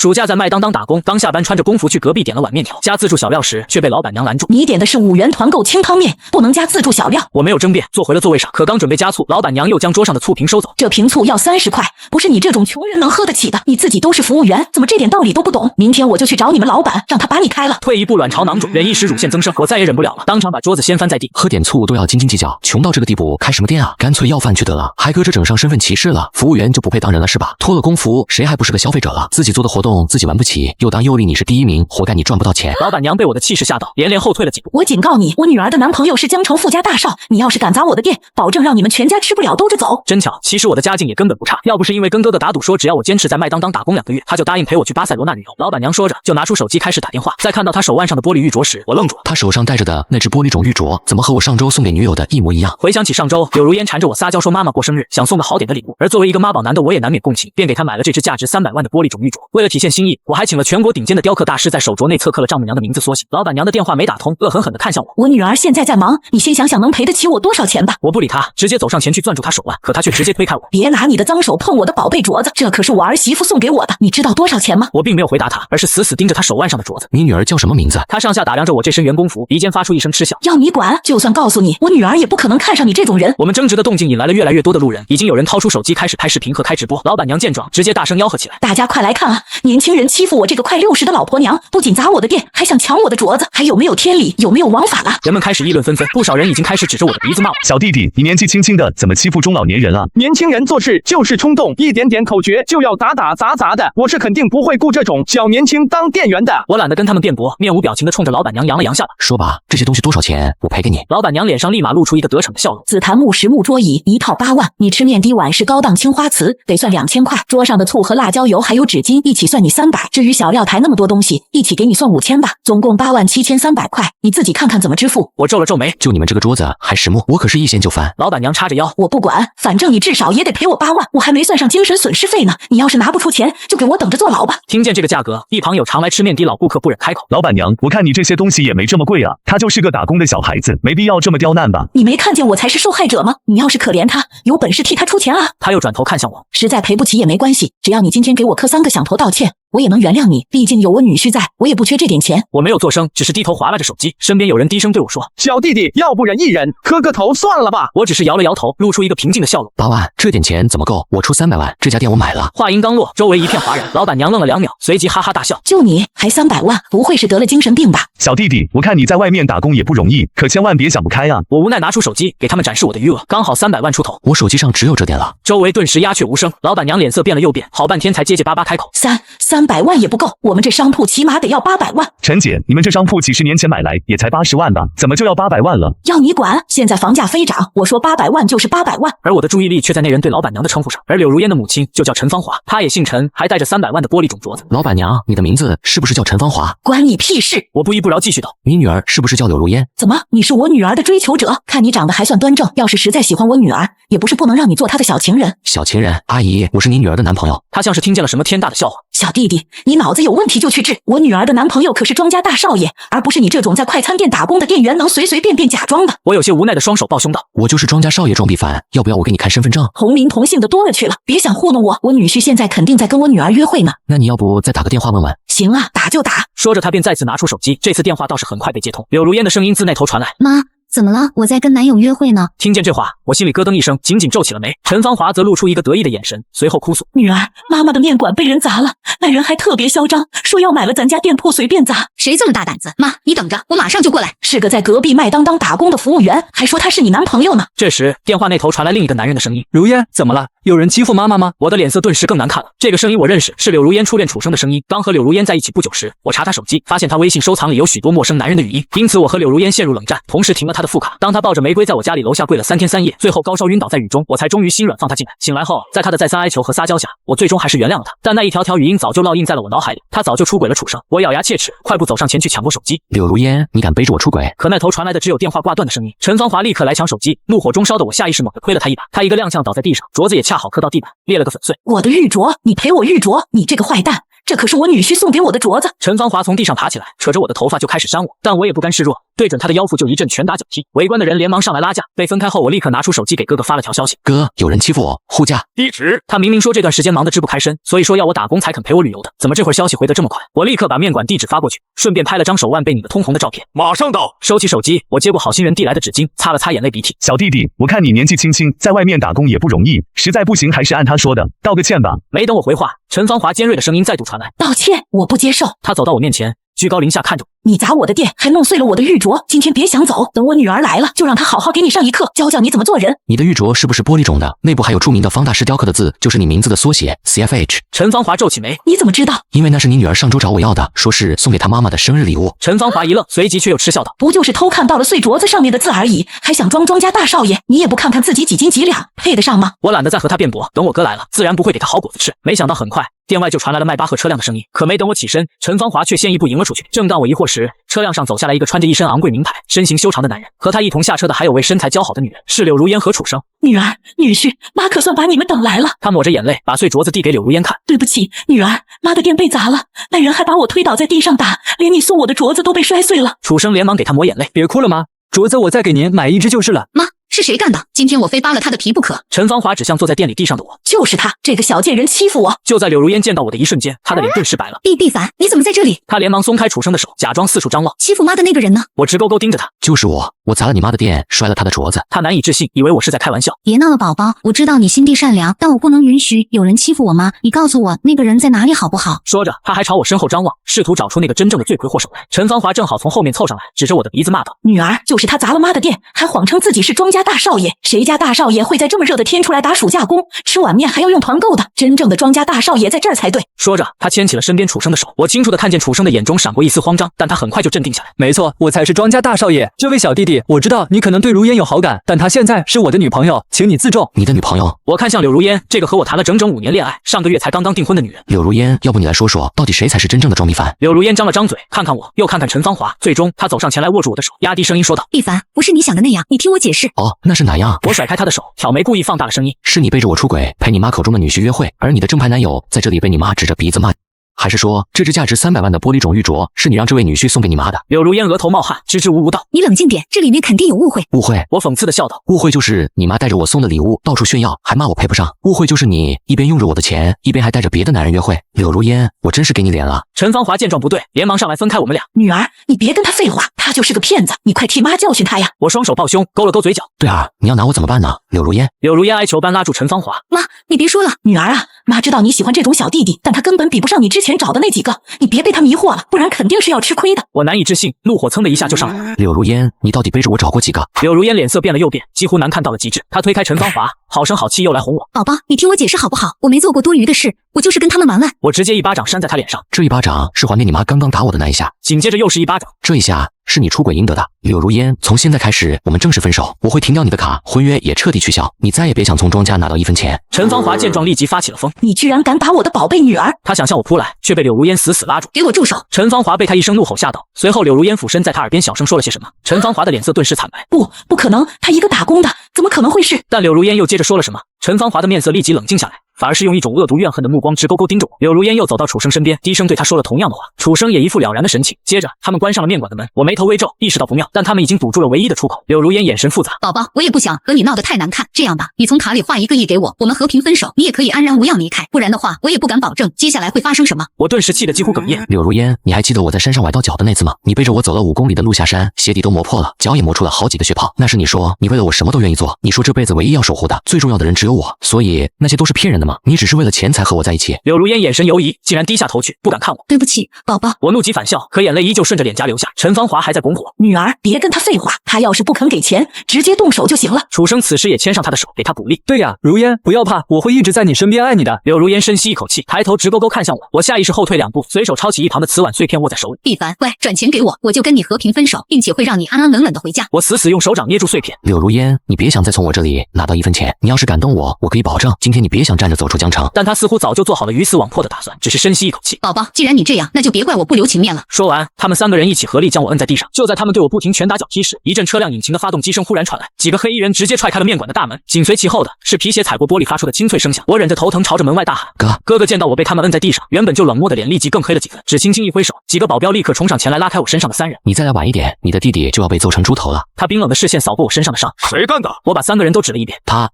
暑假在麦当当打工，刚下班穿着工服去隔壁点了碗面条，加自助小料时却被老板娘拦住。你点的是5元团购清汤面，不能加自助小料。我没有争辩，坐回了座位上，可刚准备加醋，老板娘又将桌上的醋瓶收走。这瓶醋要30块，不是你这种穷人能喝得起的。你自己都是服务员，怎么这点道理都不懂？明天我就去找你们老板，让他把你开了。退一步卵巢囊肿，忍一时乳腺增生，我再也忍不了了，当场把桌子掀翻在地。喝点醋都要斤斤计较，穷到这个地步，开什么店啊？干脆要饭去得了，还搁这整上身份歧视了。服务员就不配当人了是吧？脱了工服，谁还不是个消费者了？自己做的活动自己玩不起，又当又立你是第1名，活该你赚不到钱。老板娘被我的气势吓到，连连后退了几步。我警告你，我女儿的男朋友是江城富家大少，你要是敢砸我的店，保证让你们全家吃不了兜着走。真巧，其实我的家境也根本不差，要不是因为跟哥的打赌说只要我坚持在麦当当打工2个月，他就答应陪我去巴塞罗那旅游。老板娘说着就拿出手机开始打电话，在看到他手腕上的玻璃玉镯时，我愣住了。他手上戴着的那只玻璃种玉镯，怎么和我上周送给女友的一模一样？回想起上周，柳如烟缠着我撒娇说妈妈过生日，想送个好点的礼物，而作为一个妈宝男的我也难免共情，便给他买了这只价值300万的玻璃种玉镯。为了体现心意，我还请了全国顶尖的雕刻大师在手镯内刻了丈母娘的名字缩写。老板娘的电话没打通，恶狠狠地看向我。我女儿现在在忙，你先想想能赔得起我多少钱吧。我不理他，直接走上前去攥住他手腕，可他却直接推开我。别拿你的脏手碰我的宝贝镯子，这可是我儿媳妇送给我的，你知道多少钱吗？我并没有回答他，而是死死盯着他手腕上的镯子。你女儿叫什么名字？他上下打量着我这身员工服，鼻尖发出一声嗤笑。要你管，就算告诉你，我女儿也不可能看上你这种人。我们争执的动静引来了越来越多的路人，已经有人掏出手机开始拍视频和开直播。老板娘见状，直接大声吆喝起来：大家快来看啊！年轻人欺负我这个快60的老婆娘，不仅砸我的店，还想抢我的镯子，还有没有天理？有没有王法了？人们开始议论纷纷，不少人已经开始指着我的鼻子骂我：小弟弟，你年纪轻轻的，怎么欺负中老年人啊？年轻人做事就是冲动，一点点口诀就要打砸的，我是肯定不会雇这种小年轻当店员的。我懒得跟他们辩驳，面无表情地冲着老板娘扬了扬下巴。说吧，这些东西多少钱？我赔给你。老板娘脸上立马露出一个得逞的笑容。紫檀木实木桌椅1套8万，你吃面的碗是高档青花瓷，得算2000块。桌上的醋和辣椒油还有纸巾一起算你300，至于小料台那么多东西，一起给你算5000吧，总共87300块，你自己看看怎么支付。我皱了皱眉，就你们这个桌子还实木，我可是一掀就翻。老板娘叉着腰，我不管，反正你至少也得赔我8万，我还没算上精神损失费呢。你要是拿不出钱，就给我等着坐牢吧。听见这个价格，一旁有常来吃面的老顾客不忍开口：老板娘，我看你这些东西也没这么贵啊，他就是个打工的小孩子，没必要这么刁难吧？你没看见我才是受害者吗？你要是可怜他，有本事替他出钱啊。他又转头看向我，实在赔不起也没关系，只要你今天给我磕3个响头道歉，我也能原谅你，毕竟有我女婿在，我也不缺这点钱。我没有作声，只是低头划拉着手机。身边有人低声对我说：小弟弟，要不忍一忍，磕个头算了吧。我只是摇了摇头，露出一个平静的笑容。8万，这点钱怎么够？我出300万，这家店我买了。话音刚落，周围一片哗然。老板娘愣了2秒，随即哈哈大笑：就你还300万，不会是得了精神病吧？小弟弟，我看你在外面打工也不容易，可千万别想不开啊。我无奈拿出手机给他们展示我的余额，刚好300万出头。我手机上只有这点了。周围顿时鸦雀无声，老板娘脸色变了又变，好半天才结结巴巴开口：300万也不够，我们这商铺起码得要800万。陈姐，你们这商铺几10年前买来也才80万吧，怎么就要800万了？要你管，现在房价飞涨，我说800万就是800万。而我的注意力却在那人对老板娘的称呼上，而柳如烟的母亲就叫陈芳华，她也姓陈，还带着300万的玻璃种镯子。老板娘，你的名字是不是叫陈芳华？关你屁事！我不依不饶继续道：你女儿是不是叫柳如烟？怎么，你是我女儿的追求者？看你长得还算端正，要是实在喜欢我女儿，也不是不能让你做她的小情人。小情人？阿姨，我是你女儿的男朋友。她像是听见了什么天大的笑话。小弟弟，你脑子有问题就去治。我女儿的男朋友可是庄家大少爷，而不是你这种在快餐店打工的店员能随随便便假装的。我有些无奈的双手抱胸道：我就是庄家少爷庄必凡，要不要我给你看身份证？同名同姓的多了去了，别想糊弄我，我女婿现在肯定在跟我女儿约会呢。那你要不再打个电话问问？行啊，打就打。说着他便再次拿出手机，这次电话倒是很快被接通。柳如烟的声音自那头传来：妈，怎么了？我在跟男友约会呢。听见这话，我心里咯噔一声，紧紧皱起了眉。陈芳华则露出一个得意的眼神，随后哭诉：女儿，妈妈的面馆被人砸了，那人还特别嚣张，说要买了咱家店铺随便砸。谁这么大胆子？妈，你等着，我马上就过来。是个在隔壁麦当当打工的服务员，还说他是你男朋友呢。这时电话那头传来另一个男人的声音：如烟，怎么了？有人欺负妈妈吗？我的脸色顿时更难看了。这个声音我认识，是柳如烟初恋楚生的声音。刚和柳如烟在一起不久时，我查他手机，发现他微信收藏里有许多陌生男人的语音，因此我和柳如烟陷入冷战，同时停了他的副卡。当他抱着玫瑰在我家里楼下跪了3天3夜，最后高烧晕倒在雨中，我才终于心软放他进来。醒来后，在他的再三哀求和撒娇下，我最终还是原谅了他。但那一条条语音早就烙印在了我脑海里，他早就出轨了楚生。我咬牙切齿，快步走上前去抢过手机。柳如烟，你敢背着我出轨？可那头传来的只有电话挂断的声音。陈芳华立刻来抢手机，怒火中烧的我下意识猛地推了他一把，他一个踉跄倒在地上，镯子也恰好磕到地板，裂了个粉碎。我的玉镯，你赔我玉镯，你这个坏蛋！这可是我女婿送给我的镯子。陈芳华从地上爬起来，扯着我的头发就开始扇我，但我也不甘示弱，对准他的腰腹就一阵拳打脚踢。围观的人连忙上来拉架，被分开后，我立刻拿出手机给哥哥发了条消息：哥，有人欺负我，护驾。地址。他明明说这段时间忙得支不开身，所以说要我打工才肯陪我旅游的，怎么这会儿消息回得这么快？我立刻把面馆地址发过去，顺便拍了张手腕被拧得通红的照片。马上到。收起手机，我接过好心人递来的纸巾，擦了擦眼泪鼻涕。小弟弟，我看你年纪轻轻，在外面打工也不容易，实在不行还是按他说的，道个歉吧。没等我回话，陈芳华尖锐的声音再度传来：道歉，我不接受。他走到我面前，居高临下看着我。你砸我的店，还弄碎了我的玉镯，今天别想走，等我女儿来了，就让她好好给你上一课，教教你怎么做人。你的玉镯是不是玻璃种的？内部还有著名的方大师雕刻的字，就是你名字的缩写 CFH。陈芳华皱起眉：你怎么知道？因为那是你女儿上周找我要的，说是送给她妈妈的生日礼物。陈芳华一愣，随即却又嗤笑道：不就是偷看到了碎镯子上面的字而已，还想装庄家大少爷？你也不看看自己几斤几两，配得上吗？我懒得再和他辩驳，等我哥来了，自然不会给他好果子吃。没想到很快店外就传来了迈巴赫车辆的声音，可没等我起身，陈芳华却先一步迎了出去。正当我疑惑时，车辆上走下来一个穿着一身昂贵名牌、身形修长的男人，和他一同下车的还有位身材姣好的女人，是柳如烟和楚生。女儿、女婿，妈可算把你们等来了。他抹着眼泪，把碎镯子递给柳如烟看。对不起，女儿，妈的店被砸了，那人还把我推倒在地上打，连你送我的镯子都被摔碎了。楚生连忙给他抹眼泪，别哭了妈，镯子我再给您买一只就是了。妈，是谁干的？今天我非扒了他的皮不可。陈芳华指向坐在店里地上的我，就是他，这个小贱人欺负我。就在柳如烟见到我的一瞬间，她的脸顿时白了。毕凡，你怎么在这里？她连忙松开楚生的手，假装四处张望。欺负妈的那个人呢？我直勾勾盯着他，就是我砸了你妈的店，摔了她的镯子。他难以置信，以为我是在开玩笑。别闹了，宝宝，我知道你心地善良，但我不能允许有人欺负我妈。你告诉我那个人在哪里好不好？说着，他还朝我身后张望，试图找出那个真正的罪魁祸首来。陈芳华正好从后面凑上来，指着我的鼻子骂道：女儿，就是他砸了妈的店，还谎称自己是庄家大少爷。谁家大少爷会在这么热的天出来打暑假工，吃碗面还要用团购的？真正的庄家大少爷在这儿才对。说着，他牵起了身边楚生的手。我清楚地看见楚生的眼中闪过一丝慌张，但他很快就镇定下来。没错，我才是庄家大少爷。这位小弟弟，我知道你可能对如烟有好感，但她现在是我的女朋友，请你自重。你的女朋友？我看向柳如烟，这个和我谈了整整5年恋爱，上个月才刚订婚的女人。柳如烟，要不你来说说，到底谁才是真正的庄米凡？柳如烟张了张嘴，看看我，又看看陈芳华，最终她走上前来握住我的手，压低声音说道：毕凡，不是你想的那样，你听我解释。哦，那是哪样？我甩开她的手，挑眉故意放大了声音：是你背着我出轨，陪你妈口中的女婿约会，而你的正牌男友在这里被你妈指着鼻子骂。还是说，这只价值300万的玻璃种玉镯是你让这位女婿送给你妈的？柳如烟额头冒汗，支支吾吾道：你冷静点，这里面肯定有误会。误会？我讽刺地笑道：误会就是你妈带着我送的礼物到处炫耀，还骂我配不上。误会就是你一边用着我的钱，一边还带着别的男人约会。柳如烟，我真是给你脸了。陈芳华见状不对，连忙上来分开我们俩。女儿，你别跟他废话，他就是个骗子，你快替妈教训他呀！我双手抱胸，勾了勾嘴角。对儿，你要拿我怎么办呢？柳如烟。柳如烟哀求般拉住陈芳华：妈，你别说了。女儿啊，妈知道你喜欢这种小弟弟，但他根本比不上你之前找的那几个，你别被他迷惑了，不然肯定是要吃亏的。我难以置信，怒火噌的一下就上来了。柳如烟，你到底背着我找过几个？柳如烟脸色变了又变，几乎难看到了极致。她推开陈芳华，好声好气又来哄我：宝宝，你听我解释好不好？我没做过多余的事，我就是跟他们玩玩。我直接一巴掌扇在她脸上，这一巴掌是还给你妈刚刚打我的那一下，紧接着又是一巴掌，这一下是你出轨赢得的。柳如烟，从现在开始我们正式分手，我会停掉你的卡，婚约也彻底取消，你再也别想从庄家拿到1分钱。陈芳华见状立即发起了疯：你居然敢打我的宝贝女儿！她想向我扑来，却被柳如烟死死拉住。给我住手！陈芳华被她一声怒吼吓到，随后柳如烟俯身在她耳边小声说了些什么。陈芳华的脸色顿时惨白：不可能，他一个打工的，怎么可能会是？但柳如烟又接着说了什么，陈芳华的面色立即冷静下来，反而是用一种恶毒怨恨的目光直勾勾盯着我。柳如烟又走到楚生身边，低声对他说了同样的话。楚生也一副了然的神情。接着他们关上了面馆的门，我眉头微皱，意识到不妙，但他们已经堵住了唯一的出口。柳如烟眼神复杂：宝宝，我也不想和你闹得太难看，这样吧，你从卡里划1个亿给我，我们和平分手，你也可以安然无恙离开，不然的话，我也不敢保证接下来会发生什么。我顿时气得几乎哽咽。柳如烟，你还记得我在山上崴到脚的那次吗？你背着我走了5公里的路下山，鞋底都磨破了，脚也磨出了好几个血泡。那时你说你为了我什么都愿意做，你说这辈子唯一要守护的最重要的人只有我，所以那些都是骗人的吗？你只是为了钱才和我在一起。柳如烟眼神游移，竟然低下头去，不敢看我。对不起，宝宝。我怒极反笑，可眼泪依旧顺着脸颊流下。陈芳华还在拱火：女儿，别跟他废话，他要是不肯给钱，直接动手就行了。楚生此时也牵上他的手，给他鼓励：对呀，如烟，不要怕，我会一直在你身边爱你的。柳如烟深吸一口气，抬头直勾勾看向我，我下意识后退2步，随手抄起一旁的瓷碗碎片握在手里。毕凡，喂，转钱给我，我就跟你和平分手，并且会让你安安稳稳的回家。我死死用手掌捏住碎片。柳如烟，你别想再从我这里拿到1分钱，你要是敢动我，我可以保证今天你别想站着的走出江城。但他似乎早就做好了鱼死网破的打算，只是深吸一口气。宝宝，既然你这样，那就别怪我不留情面了。说完，他们3个人一起合力将我摁在地上。就在他们对我不停拳打脚踢时，一阵车辆引擎的发动机声忽然传来，几个黑衣人直接踹开了面馆的大门，紧随其后的是皮鞋踩过玻璃发出的清脆声响。我忍着头疼朝着门外大喊：哥哥！见到我被他们摁在地上，原本就冷漠的脸立即更黑了几分，只轻轻一挥手，几个保镖立刻冲上前来拉开我身上的3人。你再来晚一点，你的弟弟就要被揍成猪头了。他冰冷的视线扫过我身上的伤。谁干的？我把3个人都指了一遍。他。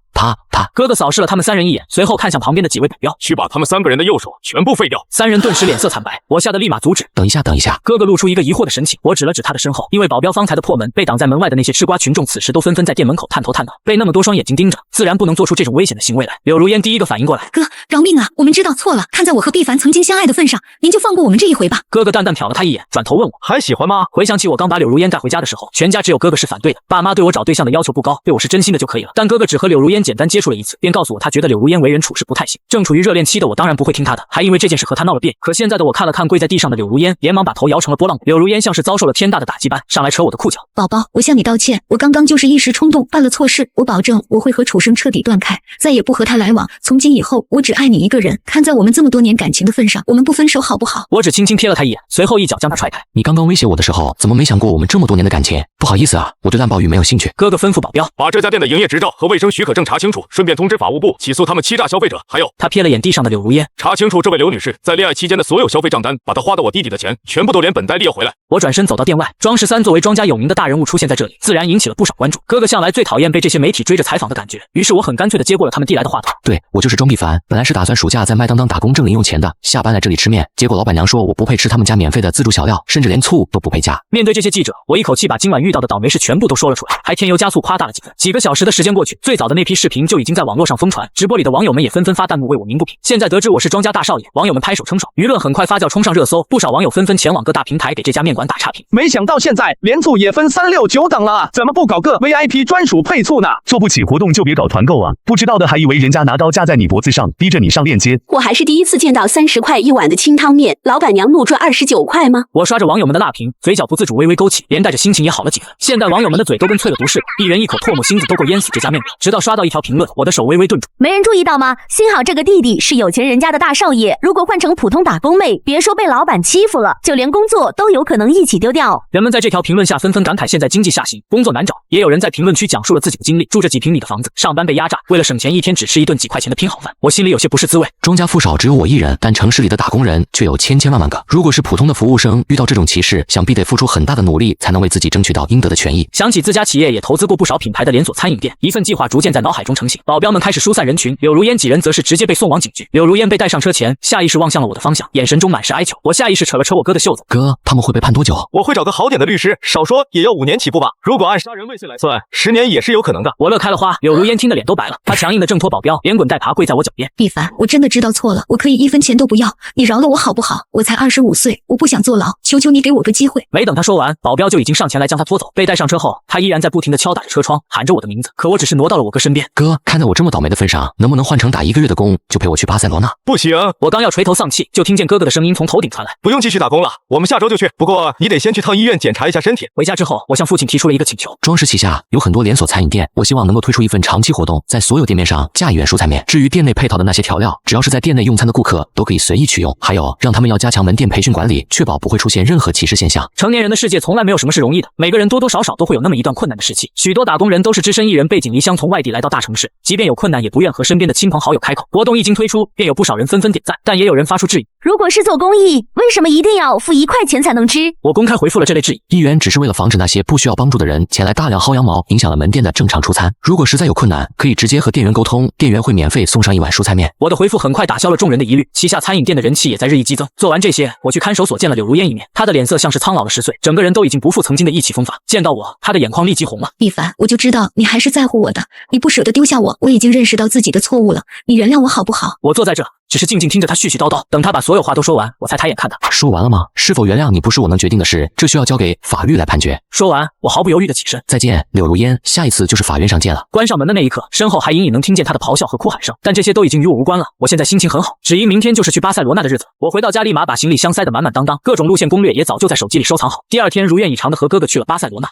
哥哥扫视了他们3人一眼，随后看向旁边的几位保镖，去把他们3个人的右手全部废掉。3人顿时脸色惨白，我吓得立马阻止。等一下。哥哥露出一个疑惑的神情，我指了指他的身后，因为保镖方才的破门被挡在门外的那些吃瓜群众，此时都纷纷在店门口探头探脑，被那么多双眼睛盯着，自然不能做出这种危险的行为来。柳如烟第一个反应过来，哥，饶命啊！我们知道错了，看在我和毕凡曾经相爱的份上，您就放过我们这一回吧。哥哥淡淡瞟了他一眼，转头问我还喜欢吗？回想起我刚把柳如烟带回家的时候，全家只有哥哥是反对的，爸妈对我找对象的要求不高，对我是真心的就可以了。但哥哥只和柳如烟简单接触了一次，便告诉我他觉得柳如烟为人处事不太行。正处于热恋期的我当然不会听他的，还因为这件事和他闹了别。可现在的我看了看跪在地上的柳如烟，连忙把头摇成了波浪鼓。柳如烟像是遭受了天大的打击般，上来扯我的裤脚。宝宝，我向你道歉，我刚刚就是一时冲动，犯了错事，我保证我会和楚生彻底断开，再也不和他来往。从今以后，我只爱你一个人。看在我们这么多年感情的份上，我们不分手好不好？我只轻轻瞥了他一眼，随后一脚将他踹开。你刚刚威胁我的时候，怎么没想过我们这么多年的感情？不好意思啊，我对烂鲍鱼没有兴趣。哥哥吩咐保镖把这家店的营业执照和卫生许可证查清楚，顺便通知法务部起诉他们欺诈消费者。还有，他瞥了眼地上的柳如烟，查清楚这位刘女士在恋爱期间的所有消费账单，把她花到我弟弟的钱全部都连本带利要回来。我转身走到店外，庄13作为庄家有名的大人物出现在这里，自然引起了不少关注。哥哥向来最讨厌被这些媒体追着采访的感觉，于是我很干脆地接过了他们递来的话筒。对，我就是庄必凡，本来是打算暑假在麦当当打工挣零用钱的，下班来这里吃面，结果老板娘说我不配吃他们家免费的自助小料，甚至连醋都不配加。面对这些记者，我一口气把今晚遇到的倒霉事全部都说了出来，还添油加醋夸大了几分。几个小时的时间过去，最早的那批视频就已经在网络上疯传，直播里的网友们也纷纷发弹幕为我鸣不平。现在得知我是庄家大少爷，网友们拍手称爽，舆论很快发酵冲上热搜，不少网友纷纷前往各大平台给这家面馆打差评。没想到现在连醋也分369等了啊，怎么不搞个 VIP 专属配醋呢？做不起活动就别搞团购啊！不知道的还以为人家拿刀架在你脖子上，逼着你上链接。我还是第一次见到30块一碗的清汤面，老板娘怒赚29块吗？我刷着网友们的辣评，嘴角不自主微微勾起，连带着心情也好了几分。现在网友们的嘴都跟淬了毒似的，一人一口唾沫星子都够淹死这家面馆。直到刷到一条评论，我的手微微顿住。没人注意到吗？幸好这个弟弟是有钱人家的大少爷，如果换成普通打工妹，别说被老板欺负了，就连工作都有可能一起丢掉。人们在这条评论下纷纷感慨现在经济下行，工作难找，也有人在评论区讲述了自己的经历，住着几平米的房子，上班被压榨，为了省钱一天只吃1顿几块钱的拼好饭。我心里有些不是滋味。庄家富少只有我一人，但城市里的打工人却有千万个。如果是普通的服务生，遇到这种歧视，想必得付出很大的努力才能为自己争取到应得的权益。想起自家企业也投资过不少品牌的连锁餐饮店，一份计划逐渐在脑海中成型。保镖们开始疏散人群，柳如烟几人则是直接被送往警局。柳如烟被带上车前，下意识望向了我的方向，眼神中满是哀求。我下意识扯了扯我哥的袖子。哥，他们会被判多久？我会找个好点的律师，少说也要5年起步吧。如果按杀人未遂来算，10年也是有可能的。我乐开了花，柳如烟听得脸都白了，她强硬的挣脱保镖，连滚带爬跪在我脚边。毕凡，我真的知道错了，我可以1分钱都不要，你饶了我好不好？我才25岁，我不想坐牢，求求你给我个机会。没等他说完，保镖就已经上前来将他拖走。被带上车后，他依然在不停地敲打着车窗，喊着我的名字，可我只是挪到了我哥身边。哥，看在我这么倒霉的份上，能不能换成打1个月的工，就陪我去巴塞罗那？不行，我刚要垂头丧气，就听见哥哥的声音从头顶传来，不用继续打工了，我们下周就去，不过你得先去趟医院检查一下身体。回家之后，我向父亲提出了一个请求。庄氏旗下有很多连锁餐饮店，我希望能够推出一份长期活动，在所有店面上架一元蔬菜面。至于店内配套的那些调料，只要是在店内用餐的顾客都可以随意取用。还有，让他们要加强门店培训管理，确保不会出现任何歧视现象。成年人的世界从来没有什么是容易的，每个人多多少少都会有那么一段困难的时期。许多打工人都是只身一人背井离乡从外地来到大城市，即便有困难也不愿和身边的亲朋好友开口。活动一经推出，便有不少人纷纷点赞，但也有人发出质疑。如果是做公益，为什么一定要付1块钱才能吃？我公开回复了这类质疑。1元只是为了防止那些不需要帮助的人前来大量薅羊毛，影响了门店的正常出餐。如果实在有困难，可以直接和店员沟通，店员会免费送上1碗蔬菜面。我的回复很快打消了众人的疑虑，旗下餐饮店的人气也在日益激增。做完这些，我去看守所见了柳如烟一面，她的脸色像是苍老了10岁，整个人都已经不复曾经的意气风发。见到我，她的眼眶立即红了。毕凡，我就知道你还是在乎我的，你不舍得丢下我，我已经认识到自己的错误了，你原谅我好不好？我坐在这，只是静静听着他絮絮叨叨，等他把所有话都说完，我才抬眼看他。说完了吗？是否原谅你不是我能决定的事，这需要交给法律来判决。说完，我毫不犹豫地起身。再见，柳如烟，下一次就是法院上见了。关上门的那一刻，身后还隐隐能听见他的咆哮和哭喊声，但这些都已经与我无关了。我现在心情很好，只因明天就是去巴塞罗那的日子。我回到家立马把行李箱塞得满满当当，各种路线攻略也早就在手机里收藏好。第二天如愿以偿的和哥哥去了巴塞罗那。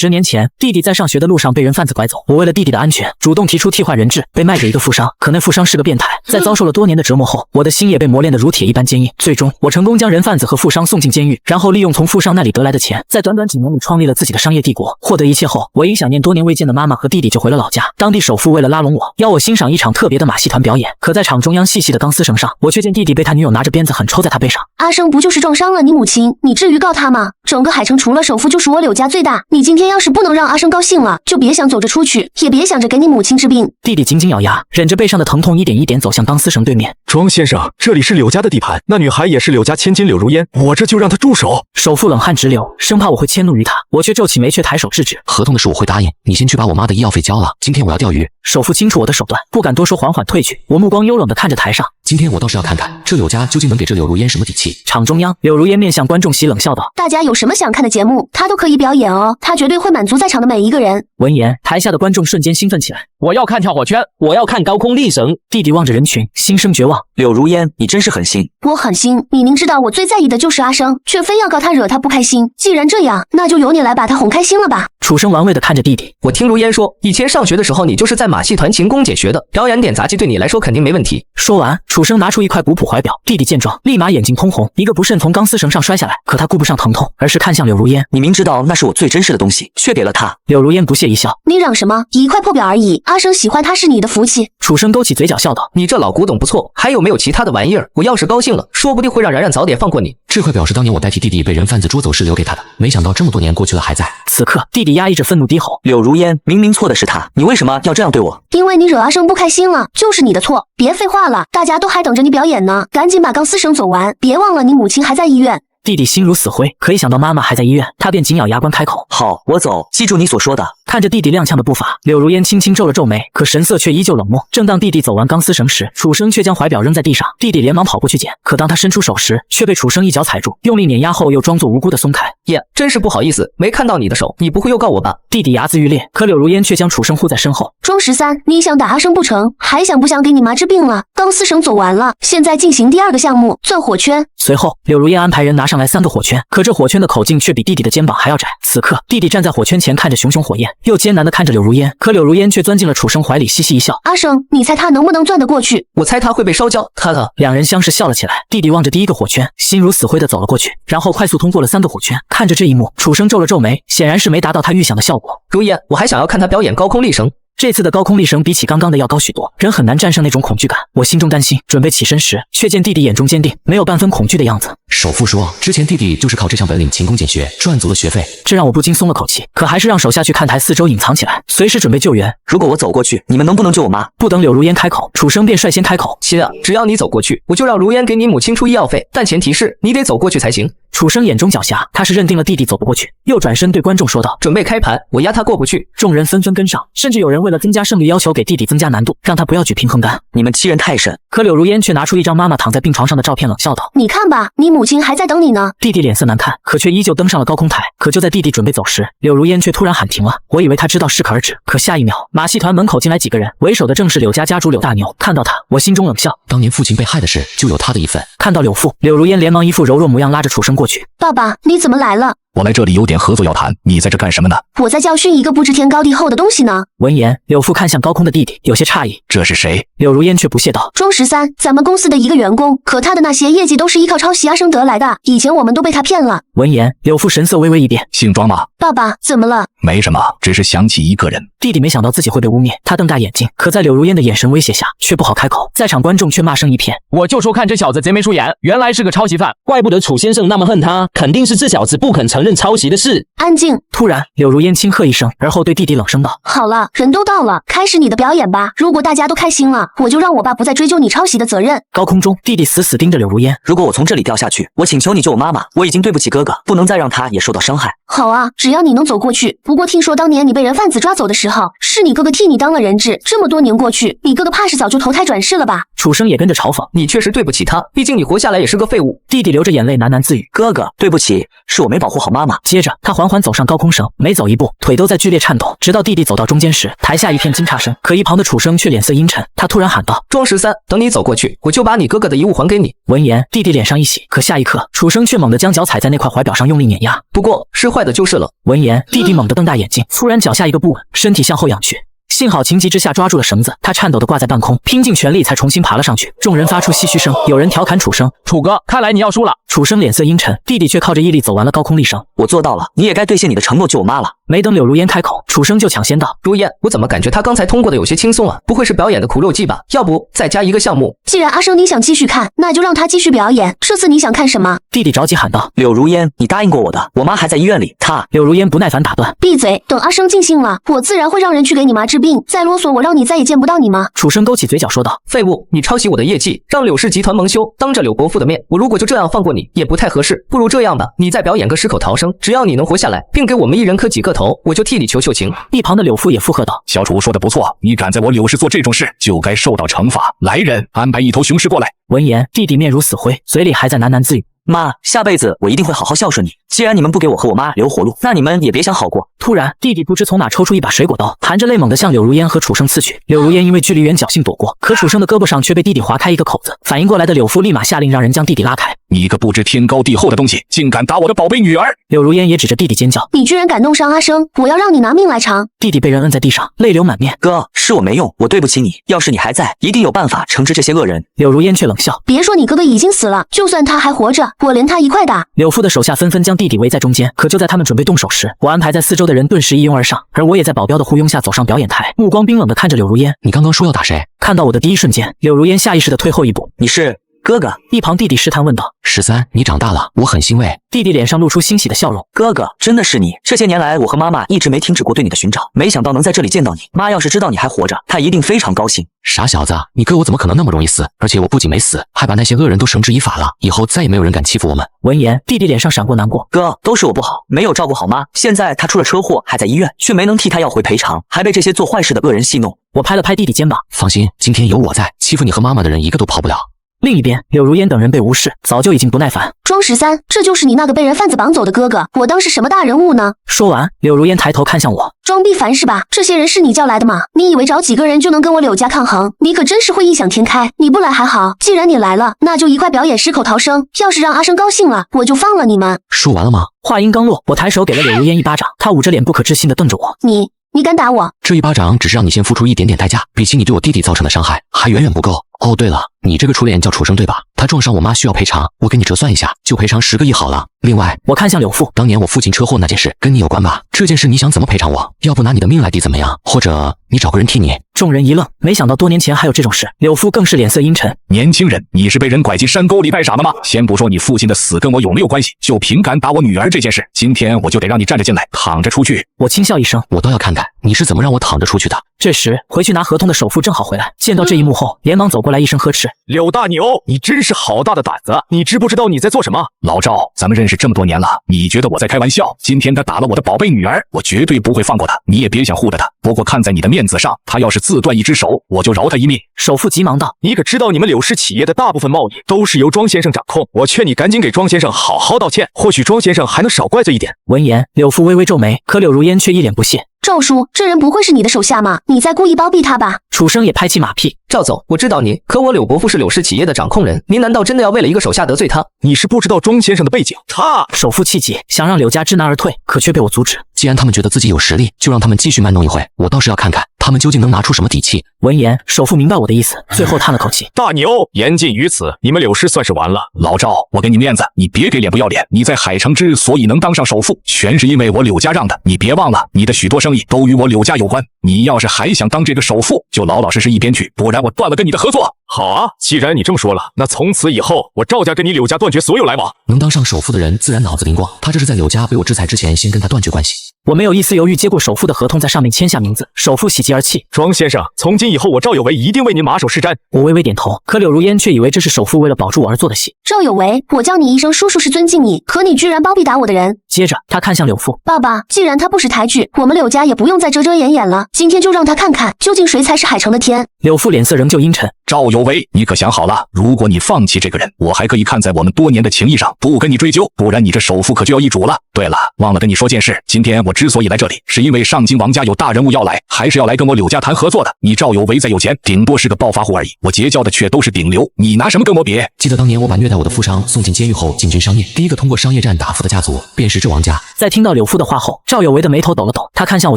10年前，弟弟在上学的路上被人贩子拐走，我为了弟弟的安全，主动提出替换人质，被卖给一个富商。可那富商是个变态，在遭受了多年的折磨后，我的心也被磨练得如铁一般坚硬。最终，我成功将人贩子和富商送进监狱，然后利用从富商那里得来的钱，在短短几年里创立了自己的商业帝国。获得一切后，我因想念多年未见的妈妈和弟弟，就回了老家。当地首富为了拉拢我，邀我欣赏一场特别的马戏团表演。可在场中央细细的钢丝绳上，我却见弟弟被他女友拿着鞭子狠抽在他背上。阿生不就是撞伤了你母亲，你至于告他吗？整个海城除了首富就属我柳家最大，你今天要是不能让阿生高兴了，就别想走着出去，也别想着给你母亲治病。弟弟紧紧咬牙，忍着背上的疼痛，一点一点走向钢丝绳对面。庄先生，这里是柳家的地盘，那女孩也是柳家千金柳如烟，我这就让她住手。首富冷汗直流，生怕我会迁怒于他，我却皱起眉，却抬手制止。合同的事我会答应，你先去把我妈的医药费交了，今天我要钓鱼。首富清楚我的手段，不敢多说，缓缓退去。我目光幽冷地看着台上，今天我倒是要看看这柳家究竟能给这柳如烟什么底气。场中央，柳如烟面向观众席冷笑道：“大家有什么想看的节目，她都可以表演哦，她绝对会满足在场的每一个人。”闻言，台下的观众瞬间兴奋起来。我要看跳火圈，我要看高空立绳。弟弟望着人群，心生绝望。柳如烟，你真是狠心。我狠心，你明知道我最在意的就是阿生，却非要告他，惹他不开心。既然这样，那就由你来把他哄开心了吧。楚生玩味地看着弟弟，我听如烟说，以前上学的时候你就是在马戏团勤工俭学的，表演点杂技对你来说肯定没问题。说完，楚生拿出一块古朴怀表，弟弟见状，立马眼睛通红，一个不慎从钢丝绳上摔下来。可他顾不上疼痛，而是看向柳如烟。你明知道那是我最珍视的东西，却给了他。柳如烟不屑一笑，你嚷什么？一块破表而已，阿生喜欢他是你的福气。楚生勾起嘴角笑道：“你这老古董不错，还有没有其他的玩意儿？我要是高兴了，说不定会让冉冉早点放过你。”这块表是当年我代替弟弟被人贩子捉走时留给他的，没想到这么多年过去了还在。此刻，弟弟压抑着愤怒低吼：“柳如烟，明明错的是他，你为什么要这样对我？”因为你惹阿生不开心了，就是你的错。别废话了，大家都还等着你表演呢，赶紧把钢丝绳走完，别忘了你母亲还在医院。弟弟心如死灰，可一想到妈妈还在医院，他便紧咬牙关开口：“好，我走，记住你所说的。”看着弟弟踉跄的步伐，柳如烟轻轻皱了皱眉，可神色却依旧冷漠。正当弟弟走完钢丝绳时，楚生却将怀表扔在地上，弟弟连忙跑过去捡，可当他伸出手时，却被楚生一脚踩住，用力碾压后又装作无辜的松开。耶，真是不好意思，没看到你的手，你不会又告我吧？弟弟睚眦欲裂，可柳如烟却将楚生护在身后。庄13，你想打阿生不成，还想不想给你妈治病了？钢丝绳走完了，现在进行第2个项目，钻火圈。随后，柳如烟安排人拿上来3个火圈，可这火圈的口径却比弟弟的肩膀还要窄。此刻，弟弟站在火圈前，看着熊熊火焰，又艰难地看着柳如烟，可柳如烟却钻进了楚生怀里，嘻嘻一笑：“阿生，你猜他能不能钻得过去？”我猜他会被烧焦。两人相视笑了起来。弟弟望着第1个火圈，心如死灰地走了过去，然后快速通过了3个火圈。看着这一幕，楚生皱了皱眉，显然是没达到他预想的效果。如烟，我还想要看他表演高空立绳。这次的高空立绳比起刚刚的要高许多，人很难战胜那种恐惧感。我心中担心，准备起身时，却见弟弟眼中坚定，没有半分恐惧的样子。首富说，之前弟弟就是靠这项本领勤工俭学，赚足了学费，这让我不禁松了口气。可还是让手下去看台四周隐藏起来，随时准备救援。如果我走过去，你们能不能救我妈？不等柳如烟开口，楚生便率先开口：“亲啊，只要你走过去，我就让如烟给你母亲出医药费，但前提是你得走过去才行。”楚生眼中狡黠，他是认定了弟弟走不过去，又转身对观众说道：“准备开盘，我压他过不去。”众人纷纷跟上，甚至有人为了增加胜率，要求给弟弟增加难度，让他不要举平衡杆。你们欺人太甚！可柳如烟却拿出一张妈妈躺在病床上的照片，冷笑道：“你看吧，你母亲还在等你呢。”弟弟脸色难看，可却依旧登上了高空台。可就在弟弟准备走时，柳如烟却突然喊停了。我以为他知道适可而止，可下一秒，马戏团门口进来几个人，为首的正是柳家家主柳大牛。看到他，我心中冷笑，当年父亲被害的事，就有他的一份。看到柳父，柳如烟连忙一副柔弱模样，拉着楚生过去：“爸爸，你怎么来了？”我来这里有点合作要谈，你在这干什么呢？我在教训一个不知天高地厚的东西呢。闻言，柳父看向高空的弟弟，有些诧异：“这是谁？”柳如烟却不屑道：“庄13，咱们公司的一个员工，可他的那些业绩都是依靠抄袭阿生得来的，以前我们都被他骗了。”闻言，柳父神色微微一变：“姓庄吗？”爸爸，怎么了？没什么，只是想起一个人。弟弟没想到自己会被污蔑，他瞪大眼睛，可在柳如烟的眼神威胁下，却不好开口。在场观众却骂声一片：“我就说看这小子贼眉鼠眼，原来是个抄袭犯，怪不得楚先生那么恨他，肯定是这小子不肯承认抄袭的事。”安静！突然，柳如烟轻喝一声，而后对弟弟冷声道：“好了，人都到了，开始你的表演吧。如果大家都开心了，我就让我爸不再追究你抄袭的责任。”高空中，弟弟死死盯着柳如烟：“如果我从这里掉下去，我请求你救我妈妈。我已经对不起哥哥，不能再让他也受到伤害。”好啊，只要你能走过去。不过听说当年你被人贩子抓走的时候，是你哥哥替你当了人质。这么多年过去，你哥哥怕是早就投胎转世了吧？楚生也跟着嘲讽：“你确实对不起他，毕竟你活下来也是个废物。”弟弟流着眼泪喃喃自语：“哥哥，对不起，是我没保护好妈妈。”接着，他缓缓走上高空绳，每走一步，腿都在剧烈颤抖。直到弟弟走到中间时，台下一片惊诧声。可一旁的楚生却脸色阴沉，他突然喊道：“庄13，等你走过去，我就把你哥哥的遗物还给你。”闻言，弟弟脸上一喜，可下一刻，楚生却猛地将脚踩在那块怀表上，用力碾压。不过，是坏坏的就是了。闻言，弟弟猛地瞪大眼睛，突然脚下一个不稳，身体向后仰去。幸好情急之下抓住了绳子，他颤抖地挂在半空，拼尽全力才重新爬了上去。众人发出唏嘘声，有人调侃楚生：“楚哥，看来你要输了。”楚生脸色阴沉，弟弟却靠着毅力走完了高空立绳。我做到了，你也该兑现你的承诺，救我妈了。没等柳如烟开口，楚生就抢先道：“如烟，我怎么感觉他刚才通过的有些轻松啊？不会是表演的苦肉计吧？要不再加一个项目？”既然阿生你想继续看，那就让他继续表演。这次你想看什么？弟弟着急喊道：“柳如烟，你答应过我的，我妈还在医院里。她……”柳如烟不耐烦打断：“闭嘴！等阿生尽兴了，我自然会让人去给你妈治病。再啰嗦，我让你再也见不到你妈。”楚生勾起嘴角说道：“废物，你抄袭我的业绩，让柳氏集团蒙羞。当着柳伯父的面，我如果就这样放过你，也不太合适。不如这样吧，你再表演个狮口逃生，只要你能活下来，并给我们一人磕几个头，我就替你求求情。”一旁的柳父也附和道：“小楚说的不错，你敢在我柳氏做这种事，就该受到惩罚。来人，安排一头雄狮过来。”闻言，弟弟面如死灰，嘴里还在喃喃自语：“妈，下辈子我一定会好好孝顺你。既然你们不给我和我妈留活路，那你们也别想好过。”突然，弟弟不知从哪抽出一把水果刀，含着泪猛地向柳如烟和楚生刺去。柳如烟因为距离远侥幸躲过，可楚生的胳膊上却被弟弟划开一个口子。反应过来的柳父立马下令让人将弟弟拉开。“你个不知天高地厚的东西，竟敢打我的宝贝女儿！”柳如烟也指着弟弟尖叫：“你居然敢弄伤阿生，我要让你拿命来偿！”弟弟被人摁在地上，泪流满面：“哥，是我没用，我对不起你。要是你还在，一定有办法惩治这些恶人。”柳如烟却冷笑：“别说你哥哥已经死了，就算他还活着，我连他一块打。”柳父的手下纷纷将弟弟围在中间，可就在他们准备动手时，我安排在四周的人顿时一拥而上，而我也在保镖的护拥下走上表演台，目光冰冷地看着柳如烟：“你刚刚说要打谁？”看到我的第一瞬间，柳如烟下意识地退后一步：“你是哥哥？”一旁弟弟试探问道：“13，你长大了，我很欣慰。”弟弟脸上露出欣喜的笑容：“哥哥，真的是你！这些年来，我和妈妈一直没停止过对你的寻找，没想到能在这里见到你。妈要是知道你还活着，她一定非常高兴。”傻小子，你哥我怎么可能那么容易死？而且我不仅没死，还把那些恶人都绳之以法了，以后再也没有人敢欺负我们。闻言，弟弟脸上闪过难过：“哥，都是我不好，没有照顾好妈。现在她出了车祸，还在医院，却没能替她要回赔偿，还被这些做坏事的恶人戏弄。”我拍了拍弟弟肩膀：“放心，今天有我在，欺负你和妈妈的人一个都跑不了。”另一边，柳如烟等人被无视，早就已经不耐烦：“庄13，这就是你那个被人贩子绑走的哥哥，我当是什么大人物呢？”说完，柳如烟抬头看向我：“装逼烦是吧？这些人是你叫来的吗？你以为找几个人就能跟我柳家抗衡？你可真是会异想天开。你不来还好，既然你来了，那就一块表演狮口逃生。要是让阿生高兴了，我就放了你们。”说完了吗？话音刚落，我抬手给了柳如烟一巴掌，她捂着脸不可置信地瞪着我：“你敢打我？这一巴掌只是让你先付出一点点代价，比起你对我弟弟造成的伤害，还远远不够。哦，对了，你这个初恋叫楚生对吧？他撞伤我妈需要赔偿，我给你折算一下，就赔偿10个亿好了。另外，我看向柳父，当年我父亲车祸那件事跟你有关吧？这件事你想怎么赔偿我？要不拿你的命来抵怎么样？或者你找个人替你？”众人一愣，没想到多年前还有这种事。柳父更是脸色阴沉：“年轻人，你是被人拐进山沟里拜傻的吗？先不说你父亲的死跟我有没有关系，就凭敢打我女儿这件事，今天我就得让你站着进来，躺着出去。”我轻笑一声：“我倒要看看你是怎么让我躺着出去的。”这时，回去拿合同的首富正好回来，见到这一幕后，连忙走过来，一声呵斥：“柳大牛，你真是好大的胆子！你知不知道你在做什么？”老赵，咱们认识这么多年了，你觉得我在开玩笑？今天他打了我的宝贝女儿，我绝对不会放过他，你也别想护着他。不过看在你的面子上，他要是自断一只手，我就饶他一命。首富急忙道：“你可知道你们柳氏企业的大部分贸易都是由庄先生掌控？我劝你赶紧给庄先生好好道歉，或许庄先生还能少怪罪一点。”闻言，柳父微微皱眉，可柳如烟却一脸不屑：“赵叔，这人不会是你的手下吗？你在故意包庇他吧？”楚生也拍起马屁：“赵总，我知道您，可我柳伯父是柳氏企业的掌控人，您难道真的要为了一个手下得罪他？你是不知道庄先生的背景。他……”首富气急，想让柳家知难而退，可却被我阻止。既然他们觉得自己有实力，就让他们继续卖弄一回，我倒是要看看他们究竟能拿出什么底气。闻言，首富明白我的意思，最后叹了口气：“大牛，言尽于此，你们柳氏算是完了。”老赵，我给你面子，你别给脸不要脸。你在海城之所以能当上首富，全是因为我柳家让的。你别忘了，你的许多生意都与我柳家有关。你要是还想当这个首富，就老老实实一边去，不然我断了跟你的合作。好啊，既然你这么说了，那从此以后我赵家跟你柳家断绝所有来往。能当上首富的人自然脑子灵光，他这是在柳家被我制裁之前先跟他断绝关系。我没有一丝犹豫，接过首富的合同，在上面签下名字。首富喜极而泣：“庄先生，从今以后我赵有为一定为您马首是瞻。”我微微点头，可柳如烟却以为这是首富为了保住我而做的戏。赵有为，我叫你一声叔叔是尊敬你，可你居然包庇打我的人。接着，他看向柳父：“爸爸，既然他不识抬举，我们柳家也不用再遮遮掩掩了，今天就让他看看究竟谁才是海城的天。”柳父脸色仍旧阴沉：“赵有为，你可想好了？如果你放弃这个人，我还可以看在我们多年的情谊上，不跟你追究，不然你这首付可就要易主了。对了，忘了跟你说件事，今天我之所以来这里，是因为上京王家有大人物要来，还是要来跟我柳家谈合作的。你赵有为再有钱，顶多是个暴发户而已，我结交的却都是顶流，你拿什么跟我比？记得当年我把虐待我的富商送进监狱后，进军商业，第一个通过商业战打富的家族便是这王家。在听到柳父的话后，赵有为的眉头抖了抖，他看向我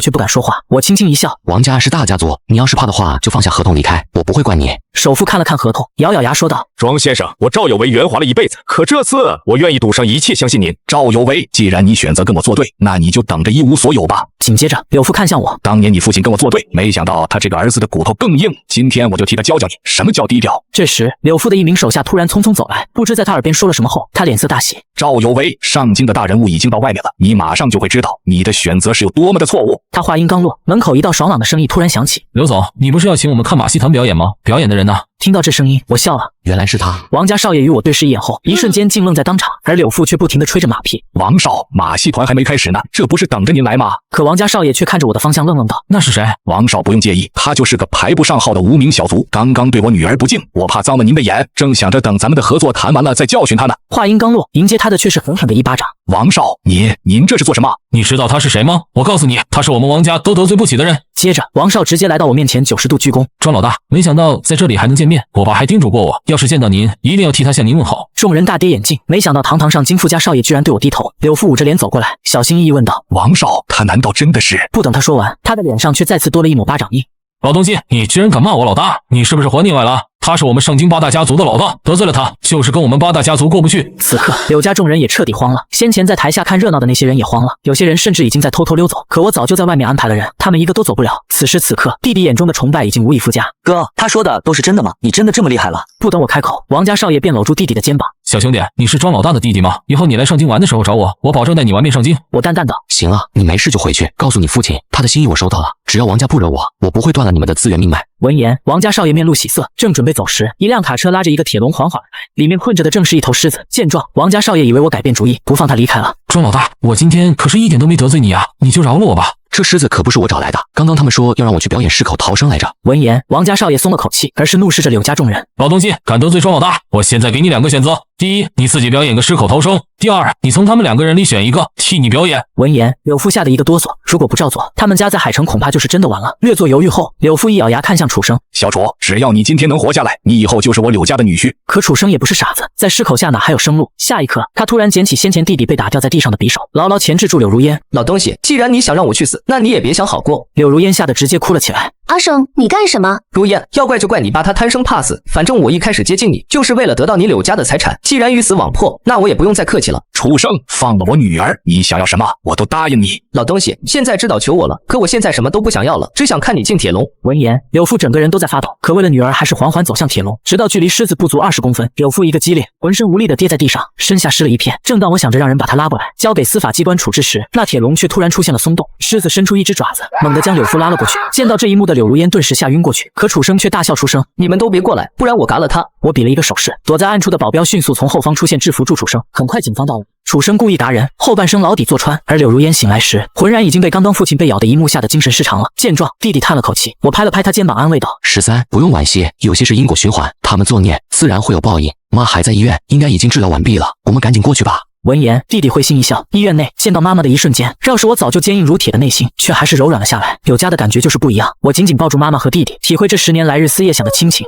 却不敢说话。我轻轻一笑，王家是大家族，你要是怕的话，就放下合同离开，我不会怪你。首富看了看合同，咬咬牙说道：“庄先生，我赵有为圆滑了一辈子，可这次我愿意赌上一切相信您。”赵有为，既然你选择跟我作对，那你就等着一无所有吧。紧接着，柳父看向我：“当年你父亲跟我作对，没想到他这个儿子的骨头更硬，今天我就替他教教你什么叫低调。”这时，柳父的一名手下突然匆匆走来，不知在他耳边说了什么后，他脸色大喜：“赵有为，上京的大人物已经到外面了，你马上就会知道你的选择是有多么的错误。”他话音刚落，门口一道爽朗的声音突然响起：“刘总，你不是要请我们看马戏团表演吗？表演的人呢？”听到这声音，我笑了，原来是他。王家少爷与我对视一眼后，一瞬间竟愣在当场，而柳父却不停地吹着马屁：“王少，马戏团还没开始呢，这不是等着您来吗？”可王家少爷却看着我的方向，愣愣道：“那是谁？”王少不用介意，他就是个排不上号的无名小卒，刚刚对我女儿不敬，我怕脏了您的眼，正想着等咱们的合作谈完了再教训他呢。话音刚落，迎接他的却是狠狠的一巴掌。王少，您这是做什么？你知道他是谁吗？我告诉你，他是我们王家都得罪不起的人。接着，王少直接来到我面前，90度鞠躬：“庄老大，没想到在这里还能见面，我爸还叮嘱过我，要是见到您，一定要替他向您问好。”众人大跌眼镜，没想到堂堂上京富家少爷居然对我低头。柳父捂着脸走过来，小心翼翼问道：“王少，他难道真的是？”不等他说完，他的脸上却再次多了一抹巴掌印。老东西，你居然敢骂我老大，你是不是活腻歪了？他是我们上京8大家族的老大，得罪了他，就是跟我们8大家族过不去。此刻，柳家众人也彻底慌了，先前在台下看热闹的那些人也慌了，有些人甚至已经在偷偷溜走。可我早就在外面安排了人，他们一个都走不了。此时此刻，弟弟眼中的崇拜已经无以复加。哥，他说的都是真的吗？你真的这么厉害了？不等我开口，王家少爷便搂住弟弟的肩膀：“小兄弟，你是庄老大的弟弟吗？以后你来上京玩的时候找我，我保证带你玩遍上京。”我淡淡道：“行了，你没事就回去，告诉你父亲，他的心意我收到了，只要王家不惹我，我不会断了你们的资源命脉。”闻言，王家少爷面露喜色，正准备走时，一辆卡车拉着一个铁笼缓缓而来，里面困着的正是一头狮子。见状，王家少爷以为我改变主意，不放他离开了。庄老大，我今天可是一点都没得罪你啊，你就饶了我吧。这狮子可不是我找来的，刚刚他们说要让我去表演狮口逃生来着。闻言，王家少爷松了口气，而是怒视着柳家众人：“老东西，敢得罪庄老大，我现在给你2个选择。第一，你自己表演个狮口逃生；第二，你从他们2个人里选一个，替你表演。”闻言，柳父吓得一个哆嗦，如果不照做，他们家在海城恐怕就是真的完了。略作犹豫后，柳父一咬牙看向楚生：“小楚，只要你今天能活下来，你以后就是我柳家的女婿。”可楚生也不是傻子，在狮口下哪还有生路？下一刻，他突然捡起先前弟弟被打掉在地上的匕首，牢牢钳制住柳如烟。老东西，既然你想让我去死，那你也别想好过。柳如烟吓得直接哭了起来。阿生，你干什么？如烟，要怪就怪你爸他贪生怕死，反正我一开始接近你，就是为了得到你柳家的财产。既然鱼死网破，那我也不用再客气了。楚生，放了我女儿，你想要什么，我都答应你。老东西，现在知道求我了，可我现在什么都不想要了，只想看你进铁笼。闻言，柳父整个人都在发抖，可为了女儿，还是缓缓走向铁笼，直到距离狮子不足20公分，柳父一个激灵，浑身无力的跌在地上，身下湿了一片。正当我想着让人把他拉过来，交给司法机关处置时，那铁笼却突然出现了松动，狮子伸出一只爪子，猛地将柳父拉了过去。见到这一幕的柳如烟顿时吓晕过去，可楚生却大笑出声：“你们都别过来，不然我嘎了他！”我比了一个手势，躲在暗处的保镖迅速从后方出现，制服住楚生。很快，警方到了。楚生故意打人，后半生牢底坐穿，而柳如烟醒来时，浑然已经被刚刚父亲被咬的一幕吓得精神失常了。见状，弟弟叹了口气，我拍了拍他肩膀，安慰道：“13，不用惋惜，有些是因果循环，他们作孽，自然会有报应。妈还在医院，应该已经治疗完毕了，我们赶紧过去吧。”闻言，弟弟会心一笑。医院内见到妈妈的一瞬间，要是我早就坚硬如铁的内心，却还是柔软了下来。柳家的感觉就是不一样。我紧紧抱住妈妈和弟弟，体会这10年来日思夜想的亲情。